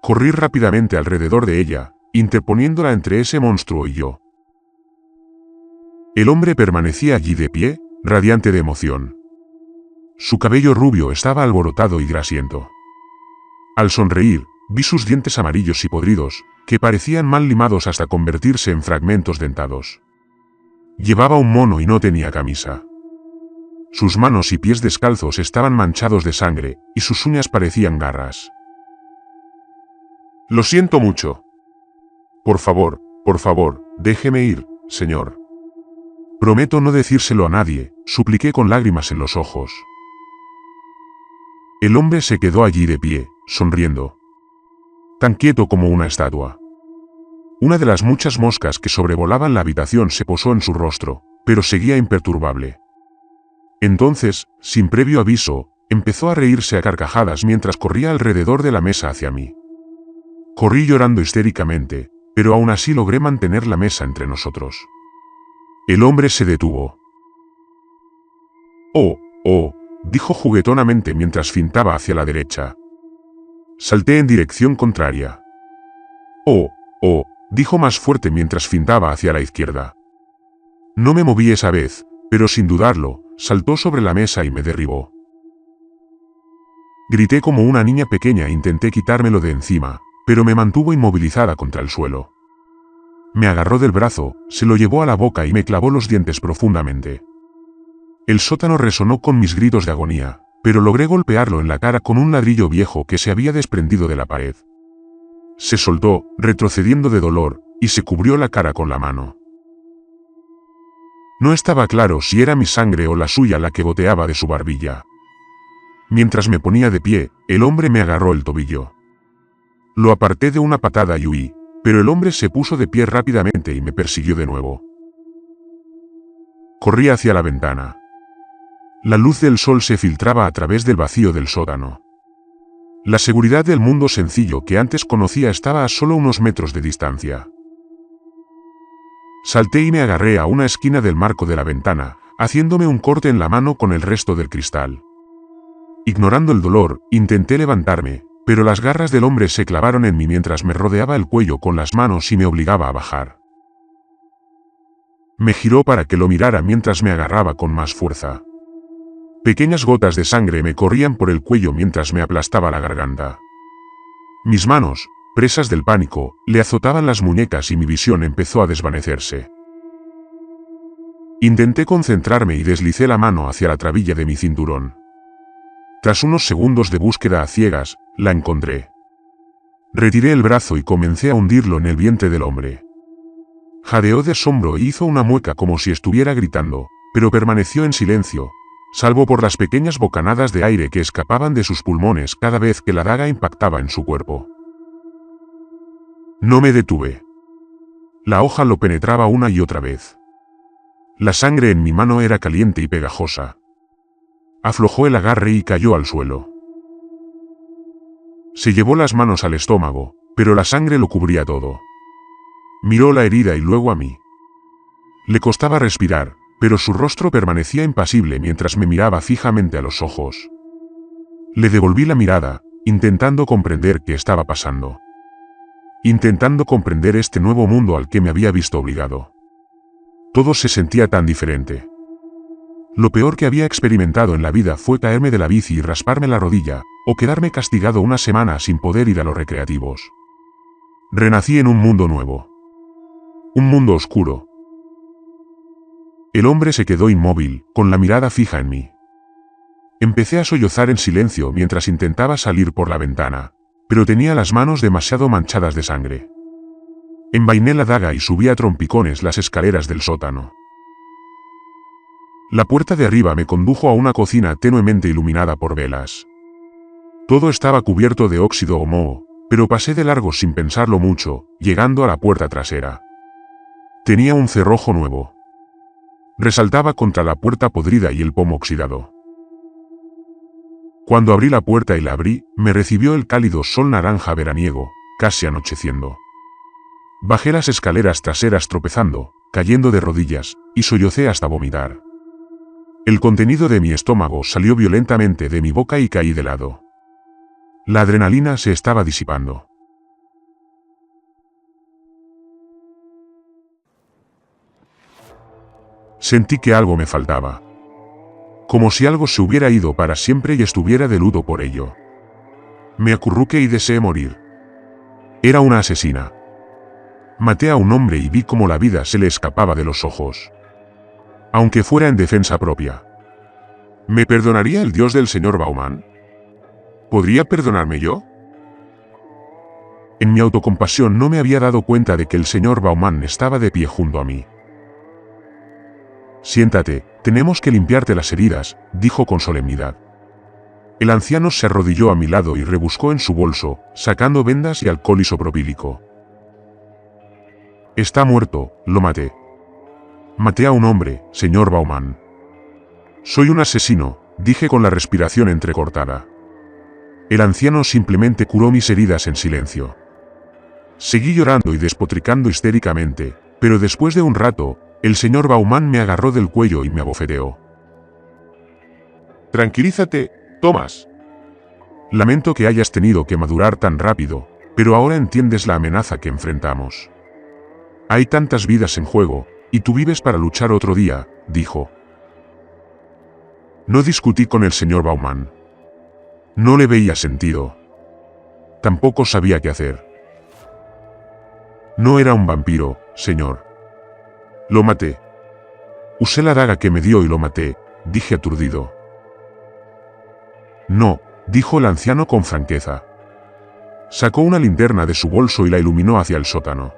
Corrí rápidamente alrededor de ella, interponiéndola entre ese monstruo y yo. El hombre permanecía allí de pie, radiante de emoción. Su cabello rubio estaba alborotado y grasiento. Al sonreír, vi sus dientes amarillos y podridos, que parecían mal limados hasta convertirse en fragmentos dentados. Llevaba un mono y no tenía camisa. Sus manos y pies descalzos estaban manchados de sangre, y sus uñas parecían garras. Lo siento mucho. Por favor, déjeme ir, señor. Prometo no decírselo a nadie, supliqué con lágrimas en los ojos. El hombre se quedó allí de pie, sonriendo. Tan quieto como una estatua. Una de las muchas moscas que sobrevolaban la habitación se posó en su rostro, pero seguía imperturbable. Entonces, sin previo aviso, empezó a reírse a carcajadas mientras corría alrededor de la mesa hacia mí. Corrí llorando histéricamente, pero aún así logré mantener la mesa entre nosotros. El hombre se detuvo. Oh, dijo juguetonamente mientras fintaba hacia la derecha. Salté en dirección contraria. Oh, dijo más fuerte mientras fintaba hacia la izquierda. No me moví esa vez, pero sin dudarlo, saltó sobre la mesa y me derribó. Grité como una niña pequeña e intenté quitármelo de encima, pero me mantuvo inmovilizada contra el suelo. Me agarró del brazo, se lo llevó a la boca y me clavó los dientes profundamente. El sótano resonó con mis gritos de agonía, pero logré golpearlo en la cara con un ladrillo viejo que se había desprendido de la pared. Se soltó, retrocediendo de dolor, y se cubrió la cara con la mano. No estaba claro si era mi sangre o la suya la que goteaba de su barbilla. Mientras me ponía de pie, el hombre me agarró el tobillo. Lo aparté de una patada y huí, pero el hombre se puso de pie rápidamente y me persiguió de nuevo. Corrí hacia la ventana. La luz del sol se filtraba a través del vacío del sótano. La seguridad del mundo sencillo que antes conocía estaba a solo unos metros de distancia. Salté y me agarré a una esquina del marco de la ventana, haciéndome un corte en la mano con el resto del cristal. Ignorando el dolor, intenté levantarme, pero las garras del hombre se clavaron en mí mientras me rodeaba el cuello con las manos y me obligaba a bajar. Me giró para que lo mirara mientras me agarraba con más fuerza. Pequeñas gotas de sangre me corrían por el cuello mientras me aplastaba la garganta. Mis manos, presas del pánico, le azotaban las muñecas y mi visión empezó a desvanecerse. Intenté concentrarme y deslicé la mano hacia la trabilla de mi cinturón. Tras unos segundos de búsqueda a ciegas, la encontré. Retiré el brazo y comencé a hundirlo en el vientre del hombre. Jadeó de asombro e hizo una mueca como si estuviera gritando, pero permaneció en silencio, salvo por las pequeñas bocanadas de aire que escapaban de sus pulmones cada vez que la daga impactaba en su cuerpo. No me detuve. La hoja lo penetraba una y otra vez. La sangre en mi mano era caliente y pegajosa. Aflojó el agarre y cayó al suelo. Se llevó las manos al estómago, pero la sangre lo cubría todo. Miró la herida y luego a mí. Le costaba respirar, pero su rostro permanecía impasible mientras me miraba fijamente a los ojos. Le devolví la mirada, intentando comprender qué estaba pasando. Intentando comprender este nuevo mundo al que me había visto obligado. Todo se sentía tan diferente. Lo peor que había experimentado en la vida fue caerme de la bici y rasparme la rodilla, o quedarme castigado una semana sin poder ir a los recreativos. Renací en un mundo nuevo. Un mundo oscuro. El hombre se quedó inmóvil, con la mirada fija en mí. Empecé a sollozar en silencio mientras intentaba salir por la ventana, pero tenía las manos demasiado manchadas de sangre. Envainé la daga y subí a trompicones las escaleras del sótano. La puerta de arriba me condujo a una cocina tenuemente iluminada por velas. Todo estaba cubierto de óxido o moho, pero pasé de largo sin pensarlo mucho, llegando a la puerta trasera. Tenía un cerrojo nuevo. Resaltaba contra la puerta podrida y el pomo oxidado. Cuando abrí la puerta y la abrí, me recibió el cálido sol naranja veraniego, casi anocheciendo. Bajé las escaleras traseras tropezando, cayendo de rodillas, y sollocé hasta vomitar. El contenido de mi estómago salió violentamente de mi boca y caí de lado. La adrenalina se estaba disipando. Sentí que algo me faltaba. Como si algo se hubiera ido para siempre y estuviera de luto por ello. Me acurruqué y deseé morir. Era una asesina. Maté a un hombre y vi cómo la vida se le escapaba de los ojos. Aunque fuera en defensa propia. ¿Me perdonaría el Dios del señor Bauman? ¿Podría perdonarme yo? En mi autocompasión no me había dado cuenta de que el señor Bauman estaba de pie junto a mí. Siéntate, tenemos que limpiarte las heridas, dijo con solemnidad. El anciano se arrodilló a mi lado y rebuscó en su bolso, sacando vendas y alcohol isopropílico. Está muerto, lo maté. Maté a un hombre, señor Bauman. Soy un asesino, dije con la respiración entrecortada. El anciano simplemente curó mis heridas en silencio. Seguí llorando y despotricando histéricamente, pero después de un rato, el señor Bauman me agarró del cuello y me abofeteó. Tranquilízate, Thomas. Lamento que hayas tenido que madurar tan rápido, pero ahora entiendes la amenaza que enfrentamos. Hay tantas vidas en juego, y tú vives para luchar otro día, dijo. No discutí con el señor Bauman. No le veía sentido. Tampoco sabía qué hacer. No era un vampiro, señor. Lo maté. Usé la daga que me dio y lo maté, dije aturdido. No, dijo el anciano con franqueza. Sacó una linterna de su bolso y la iluminó hacia el sótano.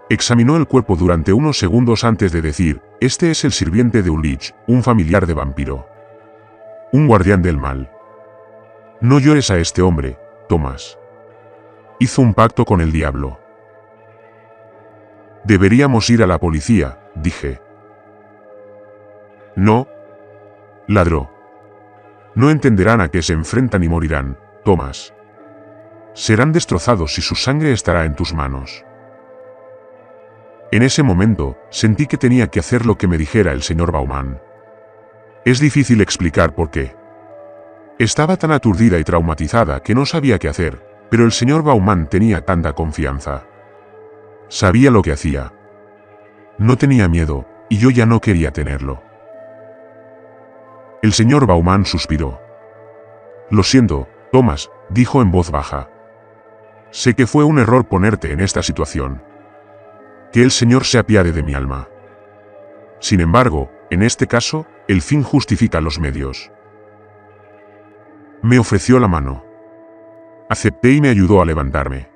Examinó el cuerpo durante unos segundos antes de decir, este es el sirviente de Ulrich, un familiar de vampiro. Un guardián del mal. No llores a este hombre, Thomas. Hizo un pacto con el diablo. Deberíamos ir a la policía, dije. No. Ladró. No entenderán a qué se enfrentan y morirán, Thomas. Serán destrozados y su sangre estará en tus manos. En ese momento, sentí que tenía que hacer lo que me dijera el señor Bauman. Es difícil explicar por qué. Estaba tan aturdida y traumatizada que no sabía qué hacer, pero el señor Bauman tenía tanta confianza. Sabía lo que hacía. No tenía miedo, y yo ya no quería tenerlo. El señor Bauman suspiró. Lo siento, Thomas, dijo en voz baja. Sé que fue un error ponerte en esta situación. Que el Señor se apiade de mi alma. Sin embargo, en este caso, el fin justifica los medios. Me ofreció la mano. Acepté y me ayudó a levantarme.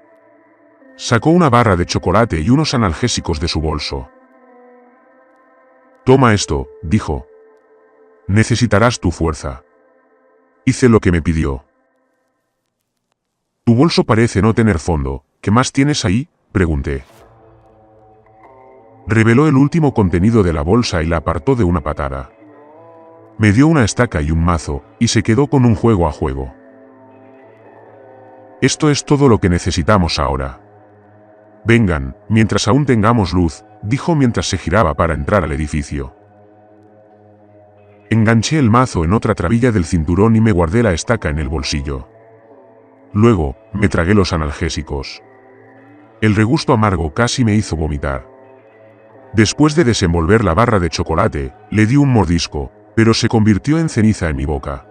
Sacó una barra de chocolate y unos analgésicos de su bolso. Toma esto, dijo. Necesitarás tu fuerza. Hice lo que me pidió. Tu bolso parece no tener fondo. ¿Qué más tienes ahí?, pregunté. Reveló el último contenido de la bolsa y la apartó de una patada. Me dio una estaca y un mazo, y se quedó con un juego a juego. Esto es todo lo que necesitamos ahora. Vengan, mientras aún tengamos luz, dijo mientras se giraba para entrar al edificio. Enganché el mazo en otra trabilla del cinturón y me guardé la estaca en el bolsillo. Luego, me tragué los analgésicos. El regusto amargo casi me hizo vomitar. Después de desenvolver la barra de chocolate, le di un mordisco, pero se convirtió en ceniza en mi boca.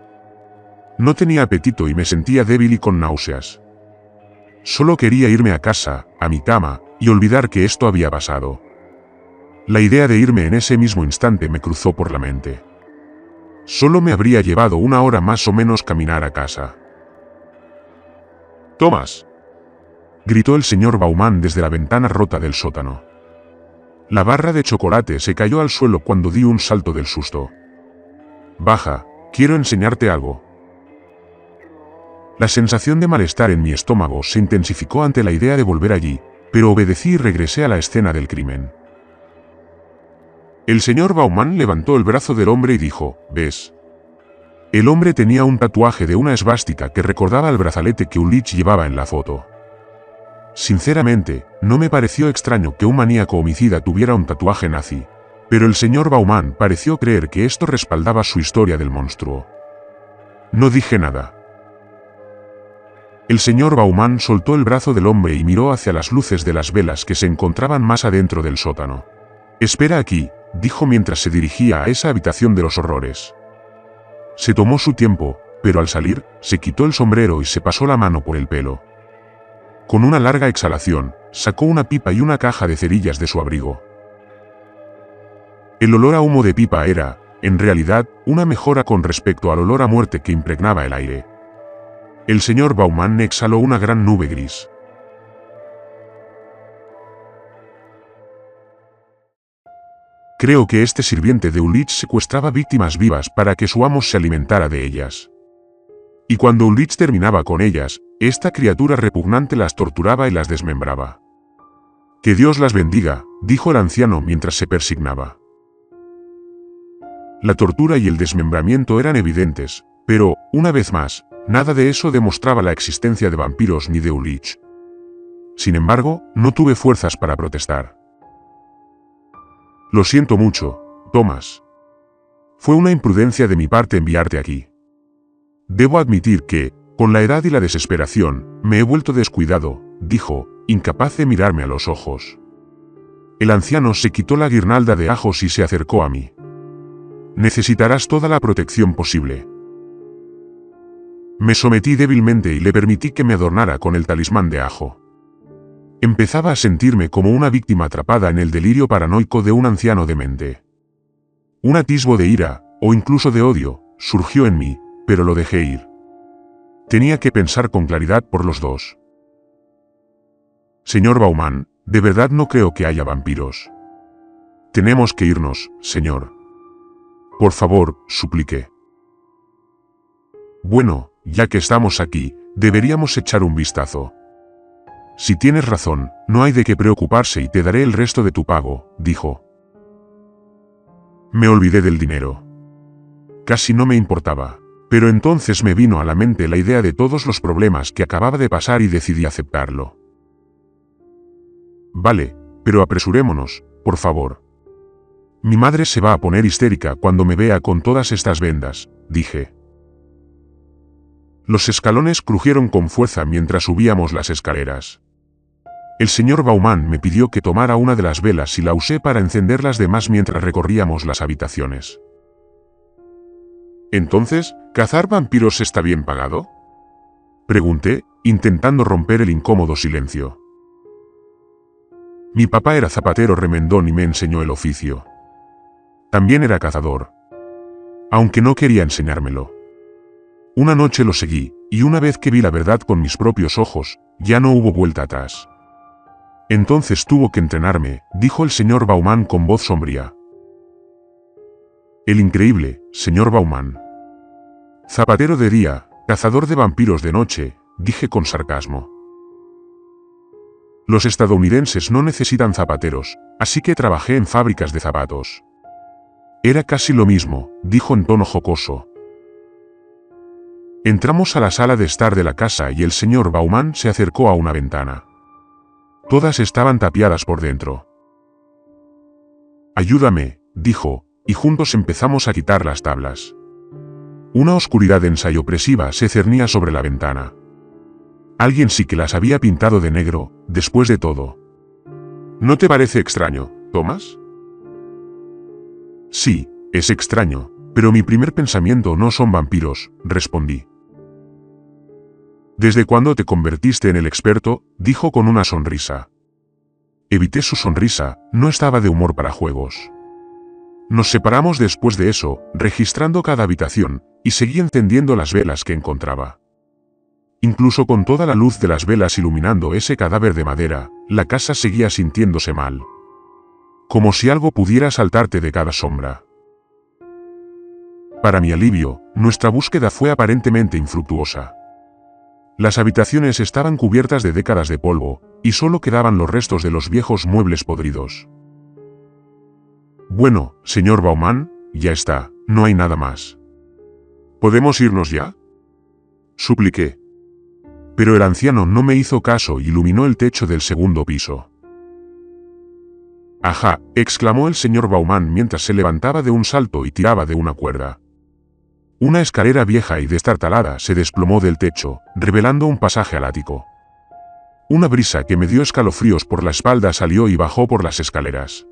No tenía apetito y me sentía débil y con náuseas. Solo quería irme a casa, a mi cama, y olvidar que esto había pasado. La idea de irme en ese mismo instante me cruzó por la mente. Solo me habría llevado 1 hora más o menos caminar a casa. «Thomas», gritó el señor Baumann desde la ventana rota del sótano. La barra de chocolate se cayó al suelo cuando di un salto del susto. «Baja, quiero enseñarte algo». La sensación de malestar en mi estómago se intensificó ante la idea de volver allí, pero obedecí y regresé a la escena del crimen. El señor Baumann levantó el brazo del hombre y dijo: «¿Ves?». El hombre tenía un tatuaje de una esvástica que recordaba el brazalete que Ulrich llevaba en la foto. Sinceramente, no me pareció extraño que un maníaco homicida tuviera un tatuaje nazi, pero el señor Baumann pareció creer que esto respaldaba su historia del monstruo. No dije nada. El señor Baumann soltó el brazo del hombre y miró hacia las luces de las velas que se encontraban más adentro del sótano. «Espera aquí», dijo mientras se dirigía a esa habitación de los horrores. Se tomó su tiempo, pero al salir, se quitó el sombrero y se pasó la mano por el pelo. Con una larga exhalación, sacó una pipa y una caja de cerillas de su abrigo. El olor a humo de pipa era, en realidad, una mejora con respecto al olor a muerte que impregnaba el aire. El señor Baumann exhaló una gran nube gris. Creo que este sirviente de Ulrich secuestraba víctimas vivas para que su amo se alimentara de ellas. Y cuando Ulrich terminaba con ellas, esta criatura repugnante las torturaba y las desmembraba. «Que Dios las bendiga», dijo el anciano mientras se persignaba. La tortura y el desmembramiento eran evidentes, pero, una vez más, nada de eso demostraba la existencia de vampiros ni de Ulrich. Sin embargo, no tuve fuerzas para protestar. «Lo siento mucho, Thomas. Fue una imprudencia de mi parte enviarte aquí. Debo admitir que, con la edad y la desesperación, me he vuelto descuidado», dijo, incapaz de mirarme a los ojos. El anciano se quitó la guirnalda de ajos y se acercó a mí. «Necesitarás toda la protección posible». Me sometí débilmente y le permití que me adornara con el talismán de ajo. Empezaba a sentirme como una víctima atrapada en el delirio paranoico de un anciano demente. Un atisbo de ira, o incluso de odio, surgió en mí, pero lo dejé ir. Tenía que pensar con claridad por los dos. «Señor Baumann, de verdad no creo que haya vampiros. Tenemos que irnos, señor. Por favor», supliqué. «Bueno, ya que estamos aquí, deberíamos echar un vistazo». «Si tienes razón, no hay de qué preocuparse y te daré el resto de tu pago», dijo. Me olvidé del dinero. Casi no me importaba, pero entonces me vino a la mente la idea de todos los problemas que acababa de pasar y decidí aceptarlo. «Vale, pero apresurémonos, por favor. Mi madre se va a poner histérica cuando me vea con todas estas vendas», dije. Los escalones crujieron con fuerza mientras subíamos las escaleras. El señor Baumann me pidió que tomara una de las velas y la usé para encender las demás mientras recorríamos las habitaciones. «¿Entonces, cazar vampiros está bien pagado?», pregunté, intentando romper el incómodo silencio. Mi papá era zapatero remendón y me enseñó el oficio. También era cazador, aunque no quería enseñármelo. Una noche lo seguí, y una vez que vi la verdad con mis propios ojos, ya no hubo vuelta atrás. «Entonces tuvo que entrenarme», dijo el señor Baumann con voz sombría. El increíble, señor Bauman. Zapatero de día, cazador de vampiros de noche, dije con sarcasmo. Los estadounidenses no necesitan zapateros, así que trabajé en fábricas de zapatos. Era casi lo mismo, dijo en tono jocoso. Entramos a la sala de estar de la casa y el señor Bauman se acercó a una ventana. Todas estaban tapiadas por dentro. Ayúdame, dijo, y juntos empezamos a quitar las tablas. Una oscuridad densa y opresiva se cernía sobre la ventana. Alguien sí que las había pintado de negro, después de todo. ¿No te parece extraño, Thomas? Sí, es extraño, pero mi primer pensamiento no son vampiros, respondí. ¿Desde cuándo te convertiste en el experto?, dijo con una sonrisa. Evité su sonrisa, no estaba de humor para juegos. Nos separamos después de eso, registrando cada habitación, y seguí encendiendo las velas que encontraba. Incluso con toda la luz de las velas iluminando ese cadáver de madera, la casa seguía sintiéndose mal. Como si algo pudiera saltarte de cada sombra. Para mi alivio, nuestra búsqueda fue aparentemente infructuosa. Las habitaciones estaban cubiertas de décadas de polvo, y solo quedaban los restos de los viejos muebles podridos. Bueno, señor Bauman, ya está, no hay nada más. ¿Podemos irnos ya?, supliqué. Pero el anciano no me hizo caso y iluminó el techo del segundo piso. «Ajá», exclamó el señor Bauman mientras se levantaba de un salto y tiraba de una cuerda. Una escalera vieja y destartalada se desplomó del techo, revelando un pasaje al ático. Una brisa que me dio escalofríos por la espalda salió y bajó por las escaleras.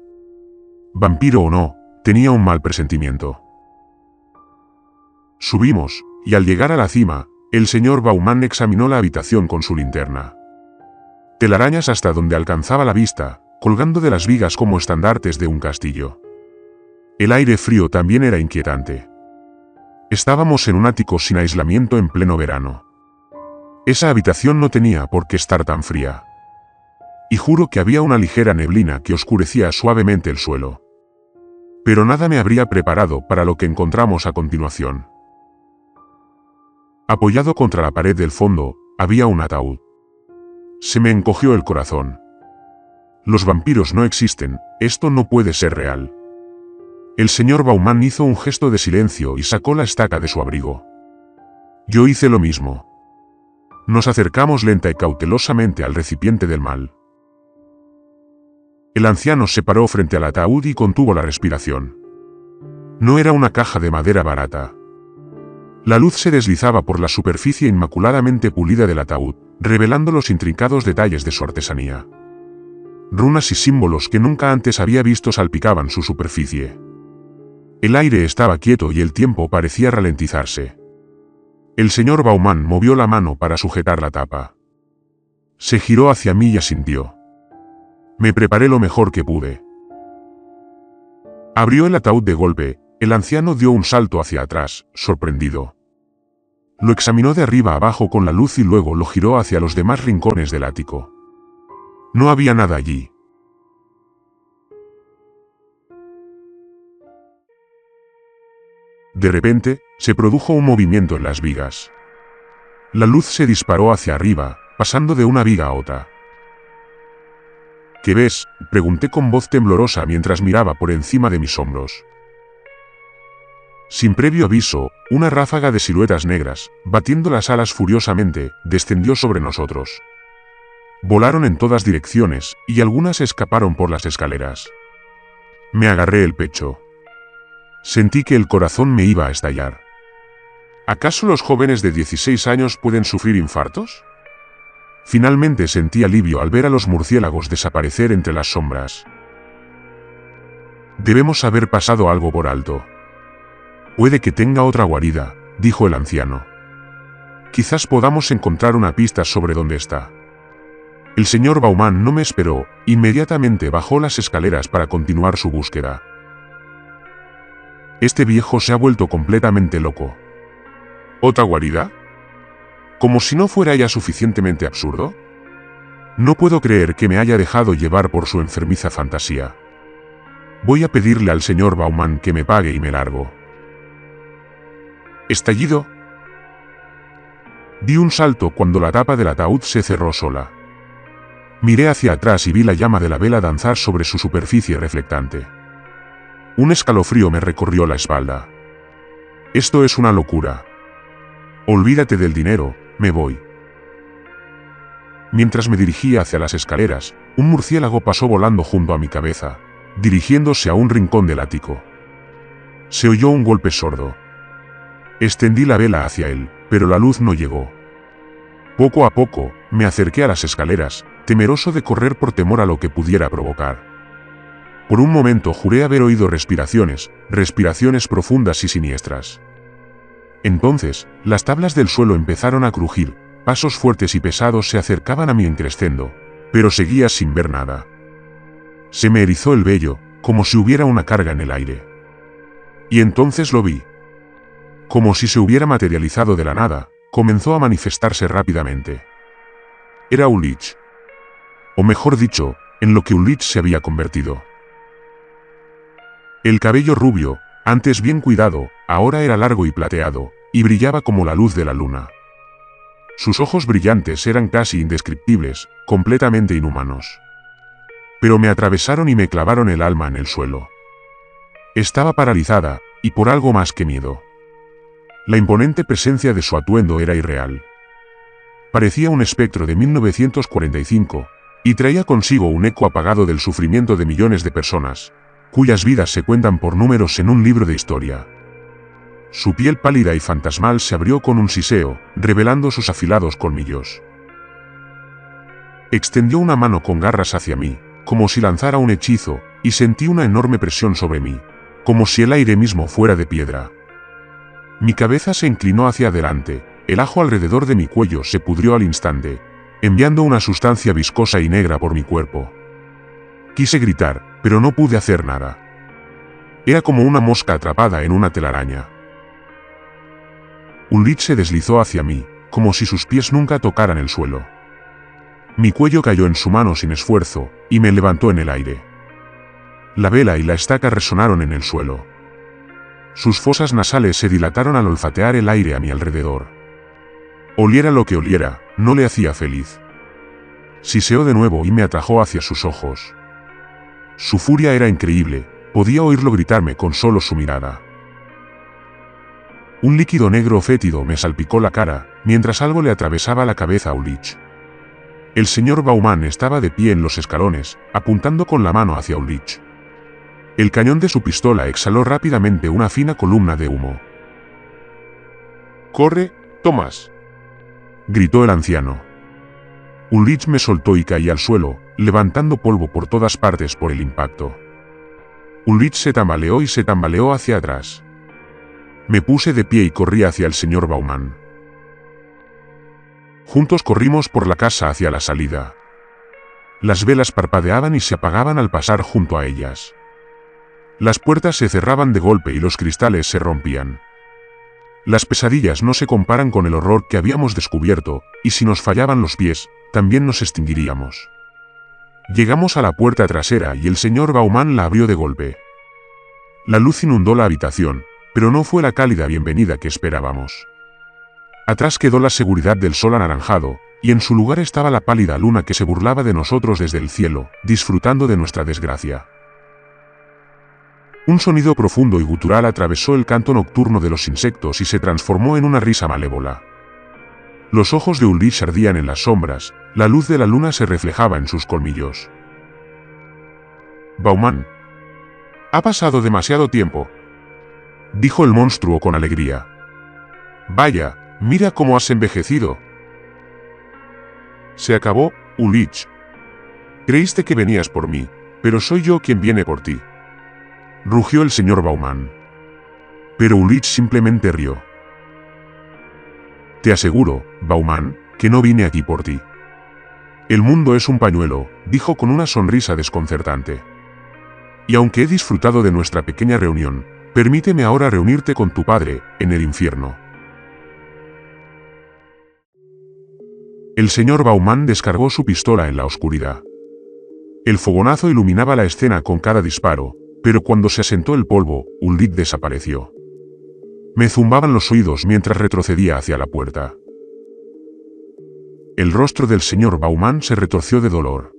Vampiro o no, tenía un mal presentimiento. Subimos, y al llegar a la cima, el señor Bauman examinó la habitación con su linterna. Telarañas hasta donde alcanzaba la vista, colgando de las vigas como estandartes de un castillo. El aire frío también era inquietante. Estábamos en un ático sin aislamiento en pleno verano. Esa habitación no tenía por qué estar tan fría. Y juro que había una ligera neblina que oscurecía suavemente el suelo. Pero nada me habría preparado para lo que encontramos a continuación. Apoyado contra la pared del fondo, había un ataúd. Se me encogió el corazón. Los vampiros no existen, esto no puede ser real. El señor Bauman hizo un gesto de silencio y sacó la estaca de su abrigo. Yo hice lo mismo. Nos acercamos lenta y cautelosamente al recipiente del mal. El anciano se paró frente al ataúd y contuvo la respiración. No era una caja de madera barata. La luz se deslizaba por la superficie inmaculadamente pulida del ataúd, revelando los intrincados detalles de su artesanía. Runas y símbolos que nunca antes había visto salpicaban su superficie. El aire estaba quieto y el tiempo parecía ralentizarse. El señor Bauman movió la mano para sujetar la tapa. Se giró hacia mí y asintió. Me preparé lo mejor que pude. Abrió el ataúd de golpe. El anciano dio un salto hacia atrás, sorprendido. Lo examinó de arriba abajo con la luz y luego lo giró hacia los demás rincones del ático. No había nada allí. De repente, se produjo un movimiento en las vigas. La luz se disparó hacia arriba, pasando de una viga a otra. ¿Qué ves?, pregunté con voz temblorosa mientras miraba por encima de mis hombros. Sin previo aviso, una ráfaga de siluetas negras, batiendo las alas furiosamente, descendió sobre nosotros. Volaron en todas direcciones, y algunas escaparon por las escaleras. Me agarré el pecho. Sentí que el corazón me iba a estallar. ¿Acaso los jóvenes de 16 años pueden sufrir infartos? Finalmente sentí alivio al ver a los murciélagos desaparecer entre las sombras. Debemos haber pasado algo por alto. Puede que tenga otra guarida, dijo el anciano. Quizás podamos encontrar una pista sobre dónde está. El señor Bauman no me esperó, inmediatamente bajó las escaleras para continuar su búsqueda. Este viejo se ha vuelto completamente loco. ¿Otra guarida? ¿Como si no fuera ya suficientemente absurdo? No puedo creer que me haya dejado llevar por su enfermiza fantasía. Voy a pedirle al señor Baumann que me pague y me largo. ¿Estallido? Di un salto cuando la tapa del ataúd se cerró sola. Miré hacia atrás y vi la llama de la vela danzar sobre su superficie reflectante. Un escalofrío me recorrió la espalda. Esto es una locura. Olvídate del dinero, me voy. Mientras me dirigía hacia las escaleras, un murciélago pasó volando junto a mi cabeza, dirigiéndose a un rincón del ático. Se oyó un golpe sordo. Extendí la vela hacia él, pero la luz no llegó. Poco a poco, me acerqué a las escaleras, temeroso de correr por temor a lo que pudiera provocar. Por un momento juré haber oído respiraciones profundas y siniestras. Entonces, las tablas del suelo empezaron a crujir, pasos fuertes y pesados se acercaban a mí en crescendo, pero seguía sin ver nada. Se me erizó el vello, como si hubiera una carga en el aire. Y entonces lo vi. Como si se hubiera materializado de la nada, comenzó a manifestarse rápidamente. Era Ulrich. O mejor dicho, en lo que Ulrich se había convertido. El cabello rubio, antes bien cuidado, ahora era largo y plateado, y brillaba como la luz de la luna. Sus ojos brillantes eran casi indescriptibles, completamente inhumanos. Pero me atravesaron y me clavaron el alma en el suelo. Estaba paralizada, y por algo más que miedo. La imponente presencia de su atuendo era irreal. Parecía un espectro de 1945, y traía consigo un eco apagado del sufrimiento de millones de personas, cuyas vidas se cuentan por números en un libro de historia. Su piel pálida y fantasmal se abrió con un siseo, revelando sus afilados colmillos. Extendió una mano con garras hacia mí, como si lanzara un hechizo, y sentí una enorme presión sobre mí, como si el aire mismo fuera de piedra. Mi cabeza se inclinó hacia adelante, el ajo alrededor de mi cuello se pudrió al instante, enviando una sustancia viscosa y negra por mi cuerpo. Quise gritar, pero no pude hacer nada. Era como una mosca atrapada en una telaraña. Ulrich se deslizó hacia mí, como si sus pies nunca tocaran el suelo. Mi cuello cayó en su mano sin esfuerzo, y me levantó en el aire. La vela y la estaca resonaron en el suelo. Sus fosas nasales se dilataron al olfatear el aire a mi alrededor. Oliera lo que oliera, no le hacía feliz. Siseó de nuevo y me atrajo hacia sus ojos. Su furia era increíble, podía oírlo gritarme con solo su mirada. Un líquido negro fétido me salpicó la cara, mientras algo le atravesaba la cabeza a Ulrich. El señor Baumann estaba de pie en los escalones, apuntando con la mano hacia Ulrich. El cañón de su pistola exhaló rápidamente una fina columna de humo. «¡Corre, Thomas!», gritó el anciano. Ulrich me soltó y caí al suelo, levantando polvo por todas partes por el impacto. Ulrich se tambaleó y se tambaleó hacia atrás. Me puse de pie y corrí hacia el señor Baumann. Juntos corrimos por la casa hacia la salida. Las velas parpadeaban y se apagaban al pasar junto a ellas. Las puertas se cerraban de golpe y los cristales se rompían. Las pesadillas no se comparan con el horror que habíamos descubierto, y si nos fallaban los pies, también nos extinguiríamos. Llegamos a la puerta trasera y el señor Baumann la abrió de golpe. La luz inundó la habitación, pero no fue la cálida bienvenida que esperábamos. Atrás quedó la seguridad del sol anaranjado, y en su lugar estaba la pálida luna que se burlaba de nosotros desde el cielo, disfrutando de nuestra desgracia. Un sonido profundo y gutural atravesó el canto nocturno de los insectos y se transformó en una risa malévola. Los ojos de Ulrich ardían en las sombras, la luz de la luna se reflejaba en sus colmillos. «Baumann. Ha pasado demasiado tiempo», dijo el monstruo con alegría. «Vaya, mira cómo has envejecido». «Se acabó, Ulrich. Creíste que venías por mí, pero soy yo quien viene por ti», rugió el señor Baumann. Pero Ulrich simplemente rió. «Te aseguro, Baumann, que no vine aquí por ti. El mundo es un pañuelo», dijo con una sonrisa desconcertante. «Y aunque he disfrutado de nuestra pequeña reunión, permíteme ahora reunirte con tu padre, en el infierno». El señor Baumann descargó su pistola en la oscuridad. El fogonazo iluminaba la escena con cada disparo, Pero cuando se asentó el polvo, Ulrich desapareció. Me zumbaban los oídos mientras retrocedía hacia la puerta. El rostro del señor Baumann se retorció de dolor.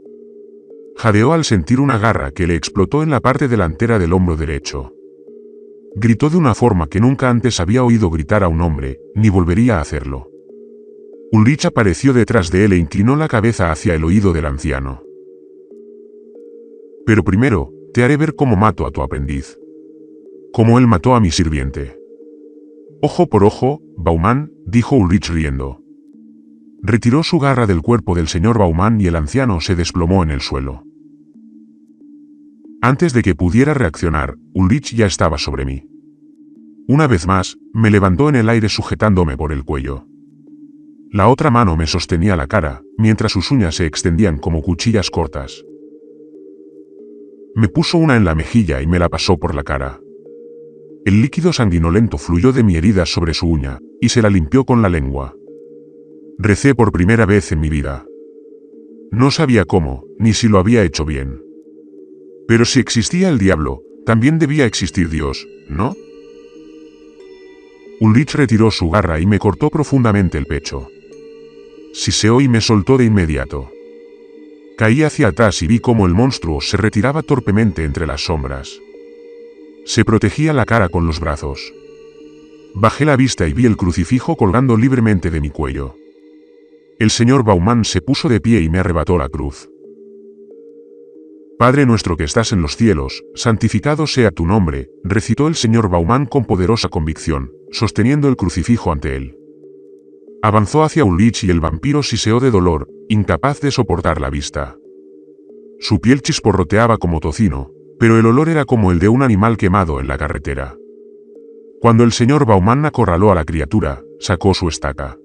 Jadeó al sentir una garra que le explotó en la parte delantera del hombro derecho. Gritó de una forma que nunca antes había oído gritar a un hombre, ni volvería a hacerlo. Ulrich apareció detrás de él e inclinó la cabeza hacia el oído del anciano. Pero primero, te haré ver cómo mato a tu aprendiz. Como él mató a mi sirviente. Ojo por ojo, Baumann, dijo Ulrich riendo. Retiró su garra del cuerpo del señor Baumann y el anciano se desplomó en el suelo. Antes de que pudiera reaccionar, Ulrich ya estaba sobre mí. Una vez más, me levantó en el aire sujetándome por el cuello. La otra mano me sostenía la cara, mientras sus uñas se extendían como cuchillas cortas. Me puso una en la mejilla y me la pasó por la cara. El líquido sanguinolento fluyó de mi herida sobre su uña, y se la limpió con la lengua. Recé por primera vez en mi vida. No sabía cómo, ni si lo había hecho bien. Pero si existía el diablo, también debía existir Dios, ¿no? Ulrich retiró su garra y me cortó profundamente el pecho. Siseó y me soltó de inmediato. Caí hacia atrás y vi cómo el monstruo se retiraba torpemente entre las sombras. Se protegía la cara con los brazos. Bajé la vista y vi el crucifijo colgando libremente de mi cuello. El señor Baumann se puso de pie y me arrebató la cruz. Padre nuestro que estás en los cielos, santificado sea tu nombre, recitó el señor Baumann con poderosa convicción, sosteniendo el crucifijo ante él. Avanzó hacia Ulrich y el vampiro siseó de dolor, incapaz de soportar la vista. Su piel chisporroteaba como tocino, pero el olor era como el de un animal quemado en la carretera. Cuando el señor Baumann acorraló a la criatura, sacó su estaca.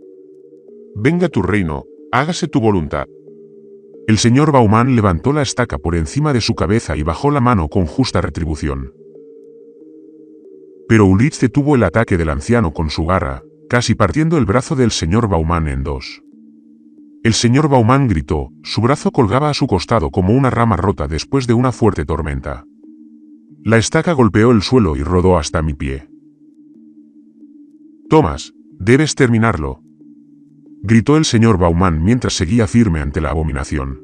«Venga tu reino, hágase tu voluntad». El señor Baumann levantó la estaca por encima de su cabeza y bajó la mano con justa retribución. Pero Ulrich detuvo el ataque del anciano con su garra, casi partiendo el brazo del señor Baumann en dos. El señor Baumann gritó, su brazo colgaba a su costado como una rama rota después de una fuerte tormenta. La estaca golpeó el suelo y rodó hasta mi pie. «Thomas, debes terminarlo», gritó el señor Baumann mientras seguía firme ante la abominación.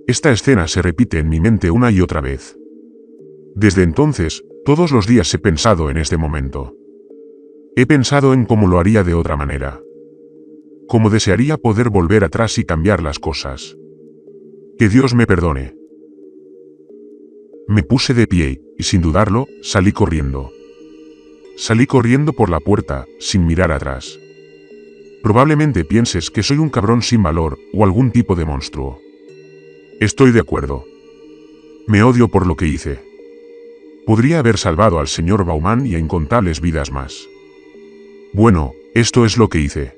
Esta escena se repite en mi mente una y otra vez. Desde entonces, todos los días he pensado en este momento. He pensado en cómo lo haría de otra manera. Cómo desearía poder volver atrás y cambiar las cosas. Que Dios me perdone. Me puse de pie, y sin dudarlo, salí corriendo. Salí corriendo por la puerta, sin mirar atrás. Probablemente pienses que soy un cabrón sin valor, o algún tipo de monstruo. Estoy de acuerdo. Me odio por lo que hice. Podría haber salvado al señor Baumann y a incontables vidas más. Bueno, esto es lo que hice.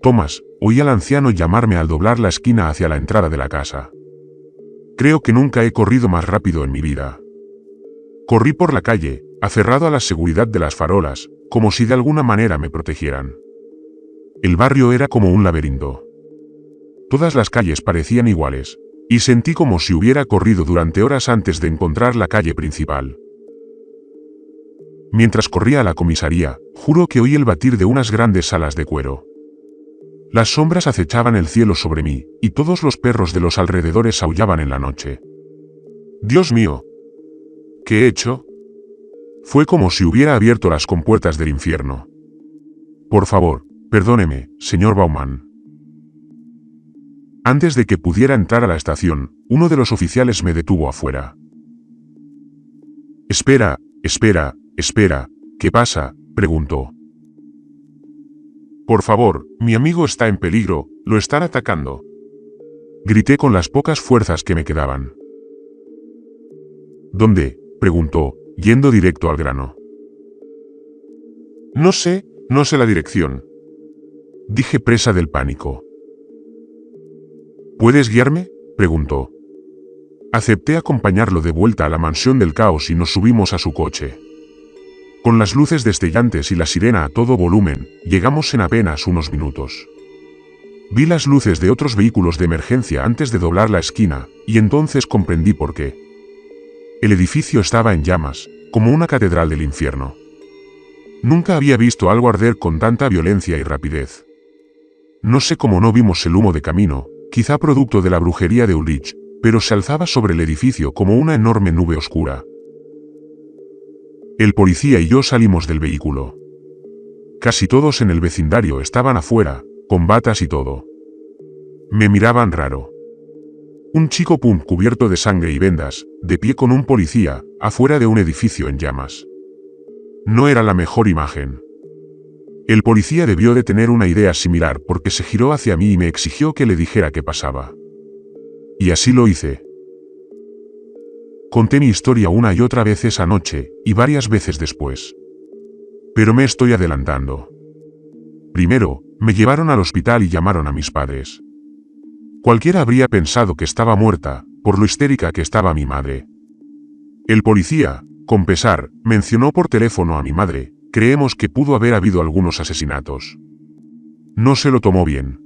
Thomas, oí al anciano llamarme al doblar la esquina hacia la entrada de la casa. Creo que nunca he corrido más rápido en mi vida. Corrí por la calle, aferrado a la seguridad de las farolas, como si de alguna manera me protegieran. El barrio era como un laberinto. Todas las calles parecían iguales, y sentí como si hubiera corrido durante horas antes de encontrar la calle principal. Mientras corría a la comisaría, juro que oí el batir de unas grandes alas de cuero. Las sombras acechaban el cielo sobre mí, y todos los perros de los alrededores aullaban en la noche. Dios mío, ¿qué he hecho? Fue como si hubiera abierto las compuertas del infierno. Por favor, perdóneme, señor Baumann. Antes de que pudiera entrar a la estación, uno de los oficiales me detuvo afuera. Espera, ¿qué pasa?, preguntó. Por favor, mi amigo está en peligro, lo están atacando. Grité con las pocas fuerzas que me quedaban. ¿Dónde?, preguntó, yendo directo al grano. No sé la dirección. Dije presa del pánico. ¿Puedes guiarme?, preguntó. Acepté acompañarlo de vuelta a la mansión del caos y nos subimos a su coche. Con las luces destellantes y la sirena a todo volumen, llegamos en apenas unos minutos. Vi las luces de otros vehículos de emergencia antes de doblar la esquina, y entonces comprendí por qué. El edificio estaba en llamas, como una catedral del infierno. Nunca había visto algo arder con tanta violencia y rapidez. No sé cómo no vimos el humo de camino, quizá producto de la brujería de Ulrich, pero se alzaba sobre el edificio como una enorme nube oscura. El policía y yo salimos del vehículo. Casi todos en el vecindario estaban afuera, con batas y todo. Me miraban raro. Un chico punk cubierto de sangre y vendas, de pie con un policía, afuera de un edificio en llamas. No era la mejor imagen. El policía debió de tener una idea similar porque se giró hacia mí y me exigió que le dijera qué pasaba. Y así lo hice. Conté mi historia una y otra vez esa noche, y varias veces después. Pero me estoy adelantando. Primero, me llevaron al hospital y llamaron a mis padres. Cualquiera habría pensado que estaba muerta, por lo histérica que estaba mi madre. El policía, con pesar, mencionó por teléfono a mi madre. Creemos que pudo haber habido algunos asesinatos. No se lo tomó bien.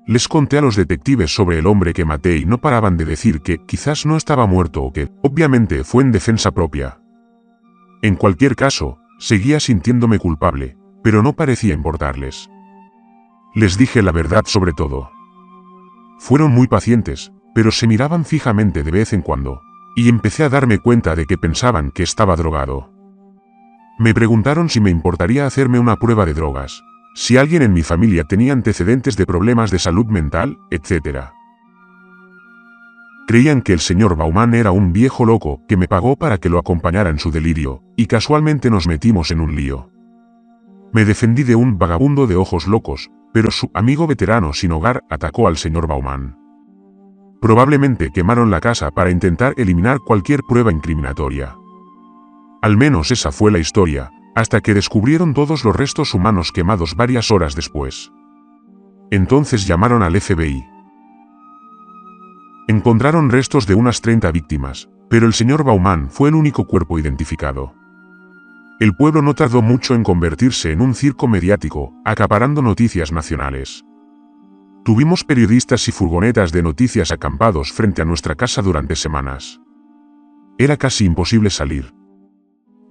Les conté a los detectives sobre el hombre que maté y no paraban de decir que quizás no estaba muerto o que, obviamente, fue en defensa propia. En cualquier caso, seguía sintiéndome culpable, pero no parecía importarles. Les dije la verdad sobre todo. Fueron muy pacientes, pero se miraban fijamente de vez en cuando, y empecé a darme cuenta de que pensaban que estaba drogado. Me preguntaron si me importaría hacerme una prueba de drogas, si alguien en mi familia tenía antecedentes de problemas de salud mental, etc. Creían que el señor Baumann era un viejo loco que me pagó para que lo acompañara en su delirio, y casualmente nos metimos en un lío. Me defendí de un vagabundo de ojos locos, pero su amigo veterano sin hogar atacó al señor Baumann. Probablemente quemaron la casa para intentar eliminar cualquier prueba incriminatoria. Al menos esa fue la historia, hasta que descubrieron todos los restos humanos quemados varias horas después. Entonces llamaron al FBI. Encontraron restos de unas 30 víctimas, pero el señor Baumann fue el único cuerpo identificado. El pueblo no tardó mucho en convertirse en un circo mediático, acaparando noticias nacionales. Tuvimos periodistas y furgonetas de noticias acampados frente a nuestra casa durante semanas. Era casi imposible salir.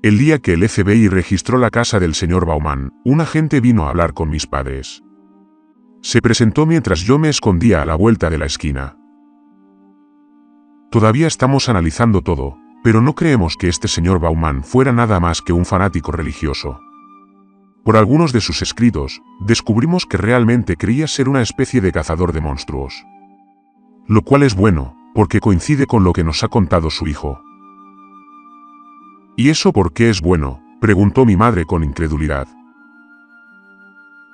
El día que el FBI registró la casa del señor Baumann, un agente vino a hablar con mis padres. Se presentó mientras yo me escondía a la vuelta de la esquina. Todavía estamos analizando todo, pero no creemos que este señor Baumann fuera nada más que un fanático religioso. Por algunos de sus escritos, descubrimos que realmente creía ser una especie de cazador de monstruos. Lo cual es bueno, porque coincide con lo que nos ha contado su hijo. ¿Y eso por qué es bueno?, preguntó mi madre con incredulidad.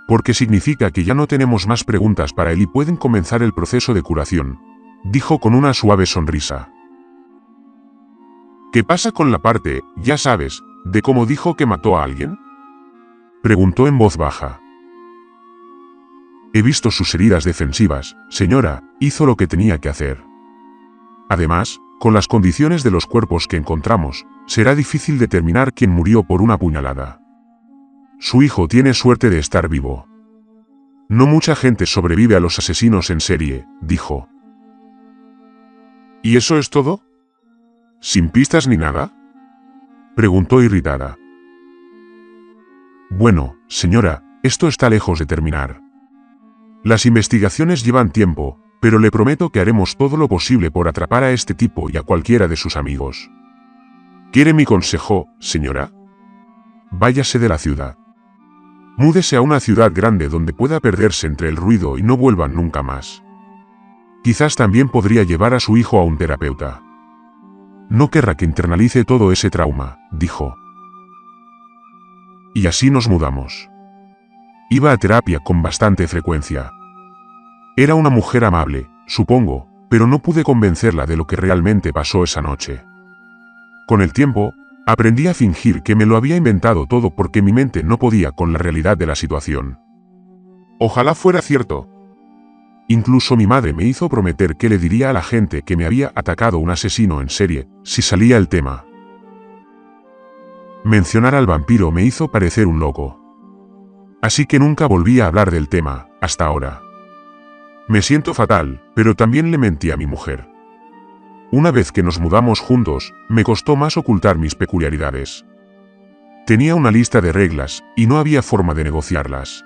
Porque significa que ya no tenemos más preguntas para él y pueden comenzar el proceso de curación, dijo con una suave sonrisa. ¿Qué pasa con la parte, ya sabes, de cómo dijo que mató a alguien?, preguntó en voz baja. He visto sus heridas defensivas, señora, hizo lo que tenía que hacer. Además, con las condiciones de los cuerpos que encontramos, será difícil determinar quién murió por una puñalada. Su hijo tiene suerte de estar vivo. No mucha gente sobrevive a los asesinos en serie, dijo. ¿Y eso es todo? ¿Sin pistas ni nada?, preguntó irritada. Bueno, señora, esto está lejos de terminar. Las investigaciones llevan tiempo, pero le prometo que haremos todo lo posible por atrapar a este tipo y a cualquiera de sus amigos. ¿Quiere mi consejo, señora? Váyase de la ciudad. Múdese a una ciudad grande donde pueda perderse entre el ruido y no vuelva nunca más. Quizás también podría llevar a su hijo a un terapeuta. No querrá que internalice todo ese trauma, dijo. Y así nos mudamos. Iba a terapia con bastante frecuencia. Era una mujer amable, supongo, pero no pude convencerla de lo que realmente pasó esa noche. Con el tiempo, aprendí a fingir que me lo había inventado todo porque mi mente no podía con la realidad de la situación. Ojalá fuera cierto. Incluso mi madre me hizo prometer que le diría a la gente que me había atacado un asesino en serie, si salía el tema. Mencionar al vampiro me hizo parecer un loco. Así que nunca volví a hablar del tema, hasta ahora. Me siento fatal, pero también le mentí a mi mujer. Una vez que nos mudamos juntos, me costó más ocultar mis peculiaridades. Tenía una lista de reglas, y no había forma de negociarlas.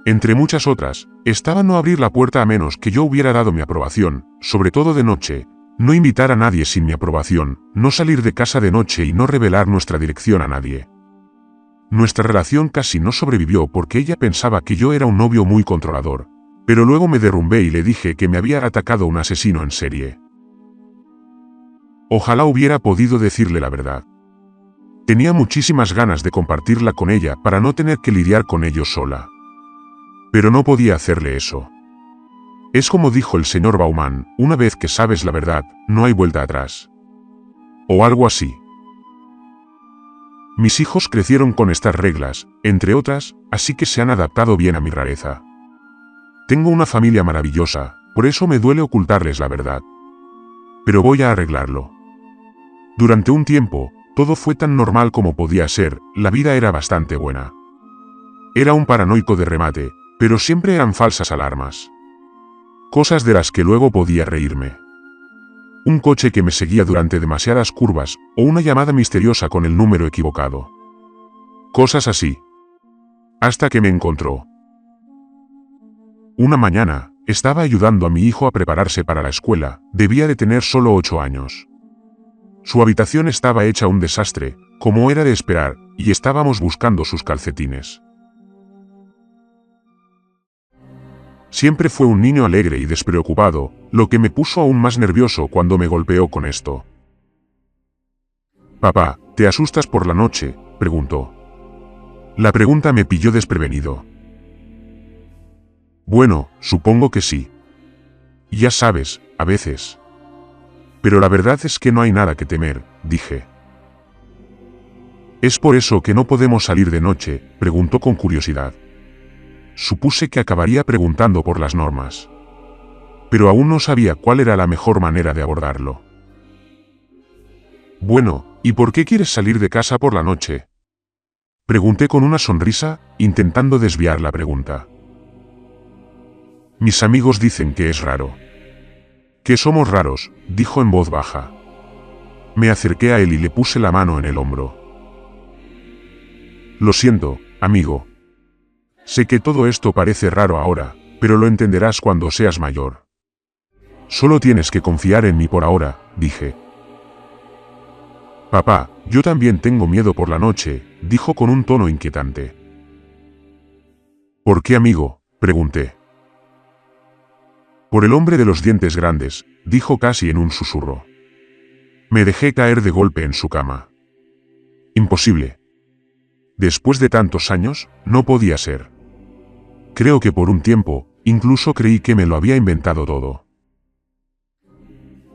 Entre muchas otras, estaba no abrir la puerta a menos que yo hubiera dado mi aprobación, sobre todo de noche, no invitar a nadie sin mi aprobación, no salir de casa de noche y no revelar nuestra dirección a nadie. Nuestra relación casi no sobrevivió porque ella pensaba que yo era un novio muy controlador, pero luego me derrumbé y le dije que me había atacado un asesino en serie. Ojalá hubiera podido decirle la verdad. Tenía muchísimas ganas de compartirla con ella para no tener que lidiar con ello sola. Pero no podía hacerle eso. Es como dijo el señor Bauman, una vez que sabes la verdad, no hay vuelta atrás. O algo así. Mis hijos crecieron con estas reglas, entre otras, así que se han adaptado bien a mi rareza. Tengo una familia maravillosa, por eso me duele ocultarles la verdad. Pero voy a arreglarlo. Durante un tiempo, todo fue tan normal como podía ser, la vida era bastante buena. Era un paranoico de remate, pero siempre eran falsas alarmas. Cosas de las que luego podía reírme. Un coche que me seguía durante demasiadas curvas, o una llamada misteriosa con el número equivocado. Cosas así. Hasta que me encontró. Una mañana, estaba ayudando a mi hijo a prepararse para la escuela, debía de tener solo 8 años. Su habitación estaba hecha un desastre, como era de esperar, y estábamos buscando sus calcetines. Siempre fue un niño alegre y despreocupado, lo que me puso aún más nervioso cuando me golpeó con esto. «Papá, ¿te asustas por la noche?», preguntó. La pregunta me pilló desprevenido. «Bueno, supongo que sí. Ya sabes, a veces. Pero la verdad es que no hay nada que temer», dije. «¿Es por eso que no podemos salir de noche?», preguntó con curiosidad. Supuse que acabaría preguntando por las normas. Pero aún no sabía cuál era la mejor manera de abordarlo. «Bueno, ¿y por qué quieres salir de casa por la noche?», pregunté con una sonrisa, intentando desviar la pregunta. «Mis amigos dicen que es raro». «Que somos raros», dijo en voz baja. Me acerqué a él y le puse la mano en el hombro. «Lo siento, amigo. Sé que todo esto parece raro ahora, pero lo entenderás cuando seas mayor. Solo tienes que confiar en mí por ahora», dije. «Papá, yo también tengo miedo por la noche», dijo con un tono inquietante. «¿Por qué, amigo?», pregunté. «Por el hombre de los dientes grandes», dijo casi en un susurro. Me dejé caer de golpe en su cama. Imposible. Después de tantos años, no podía ser. Creo que por un tiempo, incluso creí que me lo había inventado todo.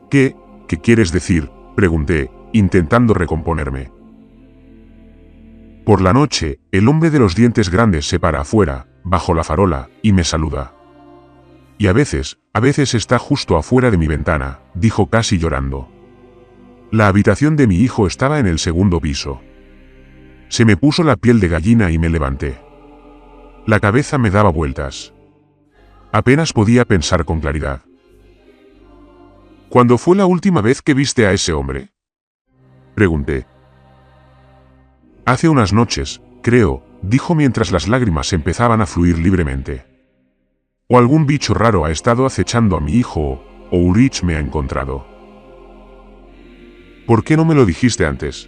¿Qué quieres decir?, pregunté, intentando recomponerme. Por la noche, el hombre de los dientes grandes se para afuera, bajo la farola, y me saluda. Y a veces está justo afuera de mi ventana, dijo casi llorando. La habitación de mi hijo estaba en el segundo piso. Se me puso la piel de gallina y me levanté. La cabeza me daba vueltas. Apenas podía pensar con claridad. «¿Cuándo fue la última vez que viste a ese hombre?», pregunté. «Hace unas noches, creo», dijo mientras las lágrimas empezaban a fluir libremente. «O algún bicho raro ha estado acechando a mi hijo, o Ulrich me ha encontrado». «¿Por qué no me lo dijiste antes?»,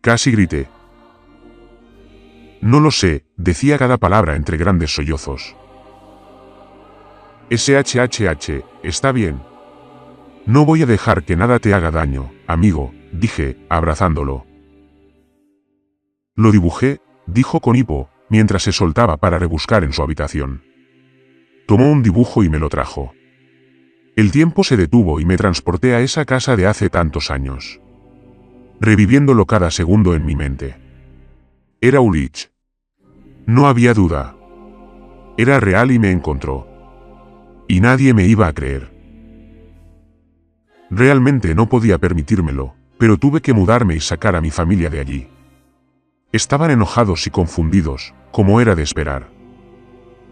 casi grité. «No lo sé», decía cada palabra entre grandes sollozos. «SHHH, está bien. No voy a dejar que nada te haga daño, amigo», dije, abrazándolo. «Lo dibujé», dijo con hipo, mientras se soltaba para rebuscar en su habitación. Tomó un dibujo y me lo trajo. El tiempo se detuvo y me transporté a esa casa de hace tantos años, reviviéndolo cada segundo en mi mente. Era Ulrich. No había duda. Era real y me encontró. Y nadie me iba a creer. Realmente no podía permitírmelo, pero tuve que mudarme y sacar a mi familia de allí. Estaban enojados y confundidos, como era de esperar.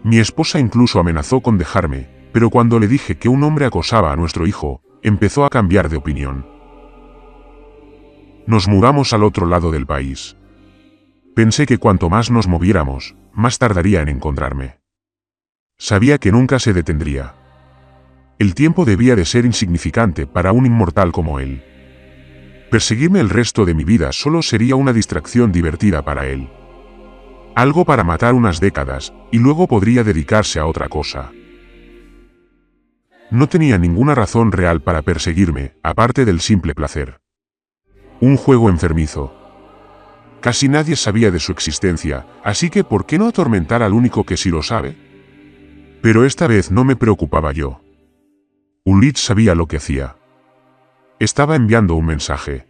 Mi esposa incluso amenazó con dejarme, pero cuando le dije que un hombre acosaba a nuestro hijo, empezó a cambiar de opinión. Nos mudamos al otro lado del país. Pensé que cuanto más nos moviéramos, más tardaría en encontrarme. Sabía que nunca se detendría. El tiempo debía de ser insignificante para un inmortal como él. Perseguirme el resto de mi vida solo sería una distracción divertida para él. Algo para matar unas décadas, y luego podría dedicarse a otra cosa. No tenía ninguna razón real para perseguirme, aparte del simple placer. Un juego enfermizo. Casi nadie sabía de su existencia, así que ¿por qué no atormentar al único que sí lo sabe? Pero esta vez no me preocupaba yo. Ulrich sabía lo que hacía. Estaba enviando un mensaje.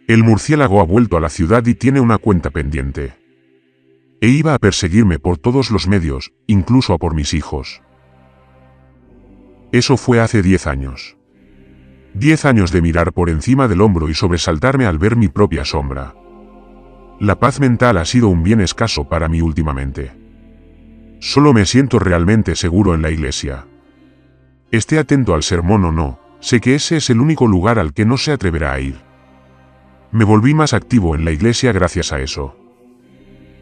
El murciélago ha vuelto a la ciudad y tiene una cuenta pendiente. E iba a perseguirme por todos los medios, incluso a por mis hijos. Eso fue hace 10 años. 10 años de mirar por encima del hombro y sobresaltarme al ver mi propia sombra. La paz mental ha sido un bien escaso para mí últimamente. Solo me siento realmente seguro en la iglesia. Esté atento al sermón o no, sé que ese es el único lugar al que no se atreverá a ir. Me volví más activo en la iglesia gracias a eso.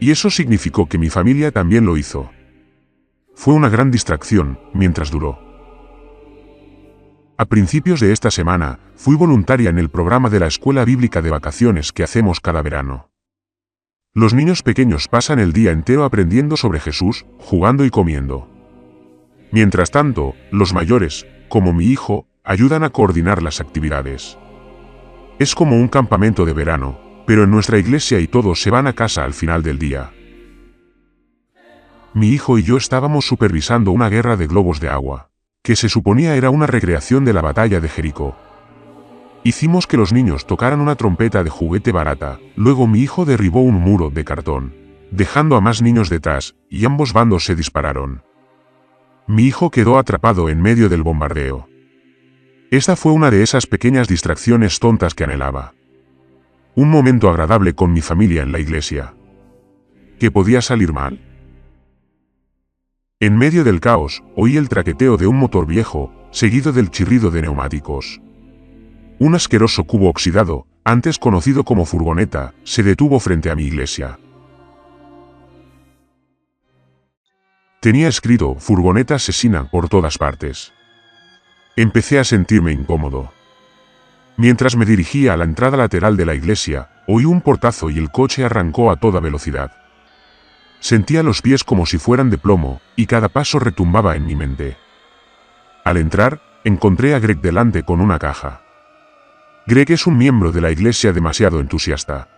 Y eso significó que mi familia también lo hizo. Fue una gran distracción, mientras duró. A principios de esta semana, fui voluntaria en el programa de la escuela bíblica de vacaciones que hacemos cada verano. Los niños pequeños pasan el día entero aprendiendo sobre Jesús, jugando y comiendo. Mientras tanto, los mayores, como mi hijo, ayudan a coordinar las actividades. Es como un campamento de verano, pero en nuestra iglesia y todos se van a casa al final del día. Mi hijo y yo estábamos supervisando una guerra de globos de agua, que se suponía era una recreación de la batalla de Jericó. Hicimos que los niños tocaran una trompeta de juguete barata, luego mi hijo derribó un muro de cartón, dejando a más niños detrás, y ambos bandos se dispararon. Mi hijo quedó atrapado en medio del bombardeo. Esta fue una de esas pequeñas distracciones tontas que anhelaba. Un momento agradable con mi familia en la iglesia. ¿Qué podía salir mal? En medio del caos, oí el traqueteo de un motor viejo, seguido del chirrido de neumáticos. Un asqueroso cubo oxidado, antes conocido como furgoneta, se detuvo frente a mi iglesia. Tenía escrito "furgoneta asesina" por todas partes. Empecé a sentirme incómodo. Mientras me dirigía a la entrada lateral de la iglesia, oí un portazo y el coche arrancó a toda velocidad. Sentía los pies como si fueran de plomo, y cada paso retumbaba en mi mente. Al entrar, encontré a Greg delante con una caja. Greg es un miembro de la iglesia demasiado entusiasta.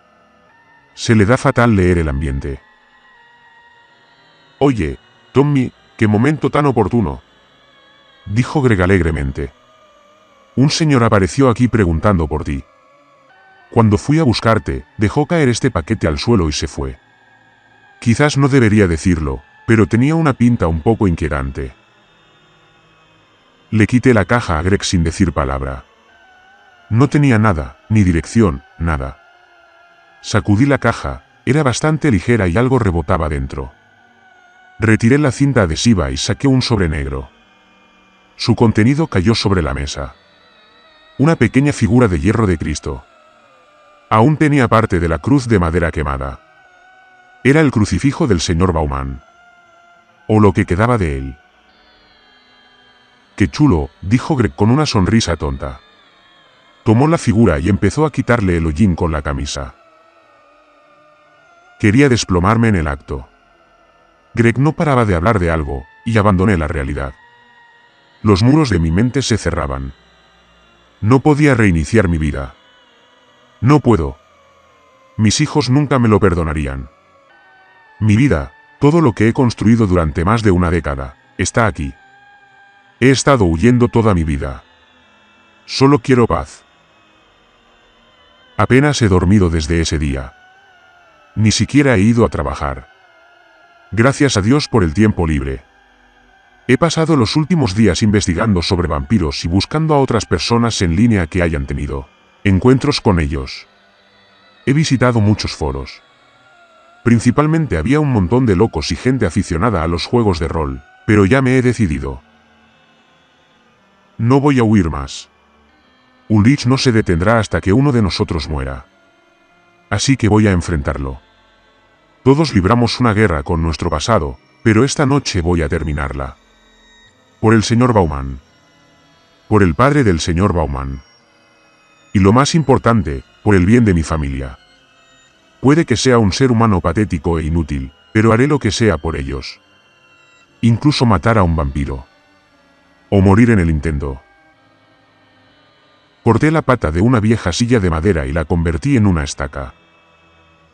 Se le da fatal leer el ambiente. «Oye, Tommy, qué momento tan oportuno», dijo Greg alegremente. «Un señor apareció aquí preguntando por ti. Cuando fui a buscarte, dejó caer este paquete al suelo y se fue. Quizás no debería decirlo, pero tenía una pinta un poco inquietante». Le quité la caja a Greg sin decir palabra. No tenía nada, ni dirección, nada. Sacudí la caja, era bastante ligera y algo rebotaba dentro. Retiré la cinta adhesiva y saqué un sobre negro. Su contenido cayó sobre la mesa. Una pequeña figura de hierro de Cristo. Aún tenía parte de la cruz de madera quemada. Era el crucifijo del señor Bauman. O lo que quedaba de él. «Qué chulo», dijo Greg con una sonrisa tonta. Tomó la figura y empezó a quitarle el hollín con la camisa. Quería desplomarme en el acto. Greg no paraba de hablar de algo, y abandoné la realidad. Los muros de mi mente se cerraban. No podía reiniciar mi vida. No puedo. Mis hijos nunca me lo perdonarían. Mi vida, todo lo que he construido durante más de una década, está aquí. He estado huyendo toda mi vida. Solo quiero paz. Apenas he dormido desde ese día. Ni siquiera he ido a trabajar. Gracias a Dios por el tiempo libre. He pasado los últimos días investigando sobre vampiros y buscando a otras personas en línea que hayan tenido encuentros con ellos. He visitado muchos foros. Principalmente había un montón de locos y gente aficionada a los juegos de rol, pero ya me he decidido. No voy a huir más. Ulrich no se detendrá hasta que uno de nosotros muera. Así que voy a enfrentarlo. Todos libramos una guerra con nuestro pasado, pero esta noche voy a terminarla. Por el señor Bauman. Por el padre del señor Bauman. Y lo más importante, por el bien de mi familia. Puede que sea un ser humano patético e inútil, pero haré lo que sea por ellos. Incluso matar a un vampiro. O morir en el intento. Corté la pata de una vieja silla de madera y la convertí en una estaca.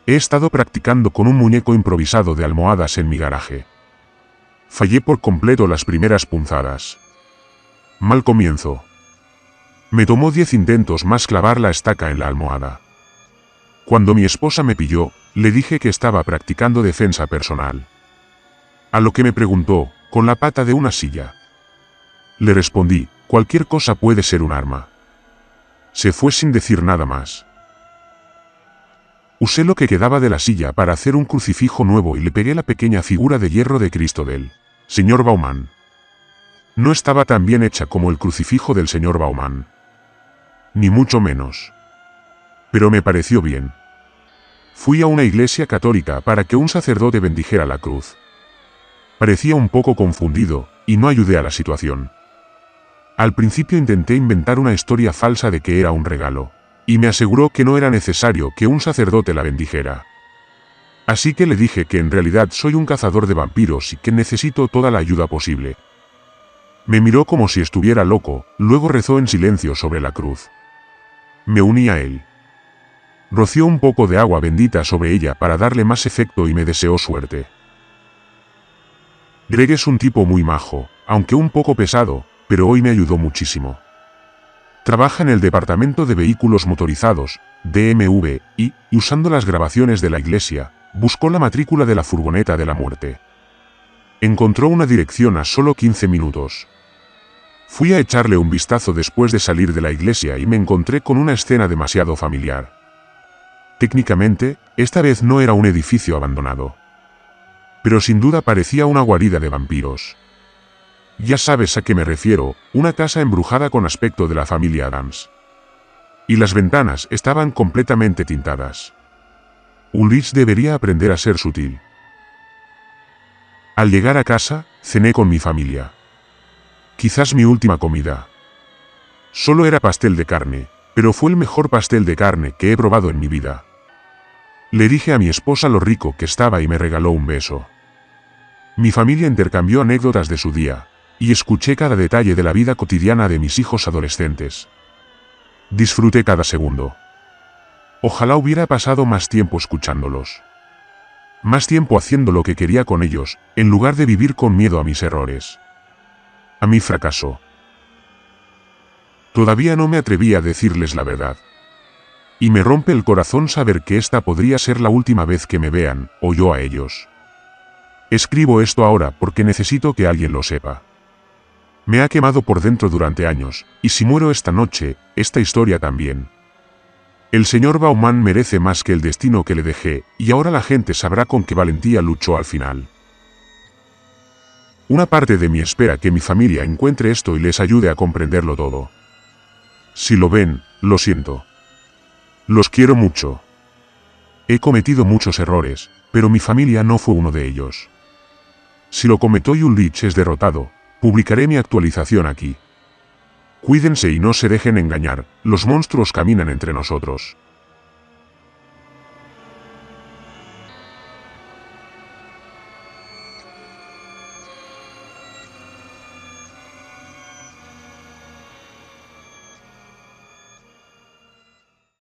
He estado practicando con un muñeco improvisado de almohadas en mi garaje. Fallé por completo las primeras punzadas. Mal comienzo. Me tomó 10 intentos más clavar la estaca en la almohada. Cuando mi esposa me pilló, le dije que estaba practicando defensa personal. A lo que me preguntó, con la pata de una silla. Le respondí, cualquier cosa puede ser un arma. Se fue sin decir nada más. Usé lo que quedaba de la silla para hacer un crucifijo nuevo y le pegué la pequeña figura de hierro de Cristo del señor Bauman. No estaba tan bien hecha como el crucifijo del señor Bauman. Ni mucho menos. Pero me pareció bien. Fui a una iglesia católica para que un sacerdote bendijera la cruz. Parecía un poco confundido, y no ayudé a la situación. Al principio intenté inventar una historia falsa de que era un regalo, y me aseguró que no era necesario que un sacerdote la bendijera. Así que le dije que en realidad soy un cazador de vampiros y que necesito toda la ayuda posible. Me miró como si estuviera loco, luego rezó en silencio sobre la cruz. Me uní a él. Roció un poco de agua bendita sobre ella para darle más efecto y me deseó suerte. Greg es un tipo muy majo, aunque un poco pesado, pero hoy me ayudó muchísimo. Trabaja en el departamento de vehículos motorizados, DMV, y, usando las grabaciones de la iglesia, buscó la matrícula de la furgoneta de la muerte. Encontró una dirección a solo 15 minutos. Fui a echarle un vistazo después de salir de la iglesia y me encontré con una escena demasiado familiar. Técnicamente, esta vez no era un edificio abandonado. Pero sin duda parecía una guarida de vampiros. Ya sabes a qué me refiero, una casa embrujada con aspecto de la familia Adams. Y las ventanas estaban completamente tintadas. Ulrich debería aprender a ser sutil. Al llegar a casa, cené con mi familia. Quizás mi última comida. Solo era pastel de carne, pero fue el mejor pastel de carne que he probado en mi vida. Le dije a mi esposa lo rico que estaba y me regaló un beso. Mi familia intercambió anécdotas de su día, y escuché cada detalle de la vida cotidiana de mis hijos adolescentes. Disfruté cada segundo. Ojalá hubiera pasado más tiempo escuchándolos. Más tiempo haciendo lo que quería con ellos, en lugar de vivir con miedo a mis errores. A mi fracaso. Todavía no me atreví a decirles la verdad. Y me rompe el corazón saber que esta podría ser la última vez que me vean, o yo a ellos. Escribo esto ahora porque necesito que alguien lo sepa. Me ha quemado por dentro durante años, y si muero esta noche, esta historia también. El señor Bauman merece más que el destino que le dejé, y ahora la gente sabrá con qué valentía luchó al final. Una parte de mí espera que mi familia encuentre esto y les ayude a comprenderlo todo. Si lo ven, lo siento. Los quiero mucho. He cometido muchos errores, pero mi familia no fue uno de ellos. Si lo cometió y Ulrich es derrotado, publicaré mi actualización aquí. Cuídense y no se dejen engañar, los monstruos caminan entre nosotros.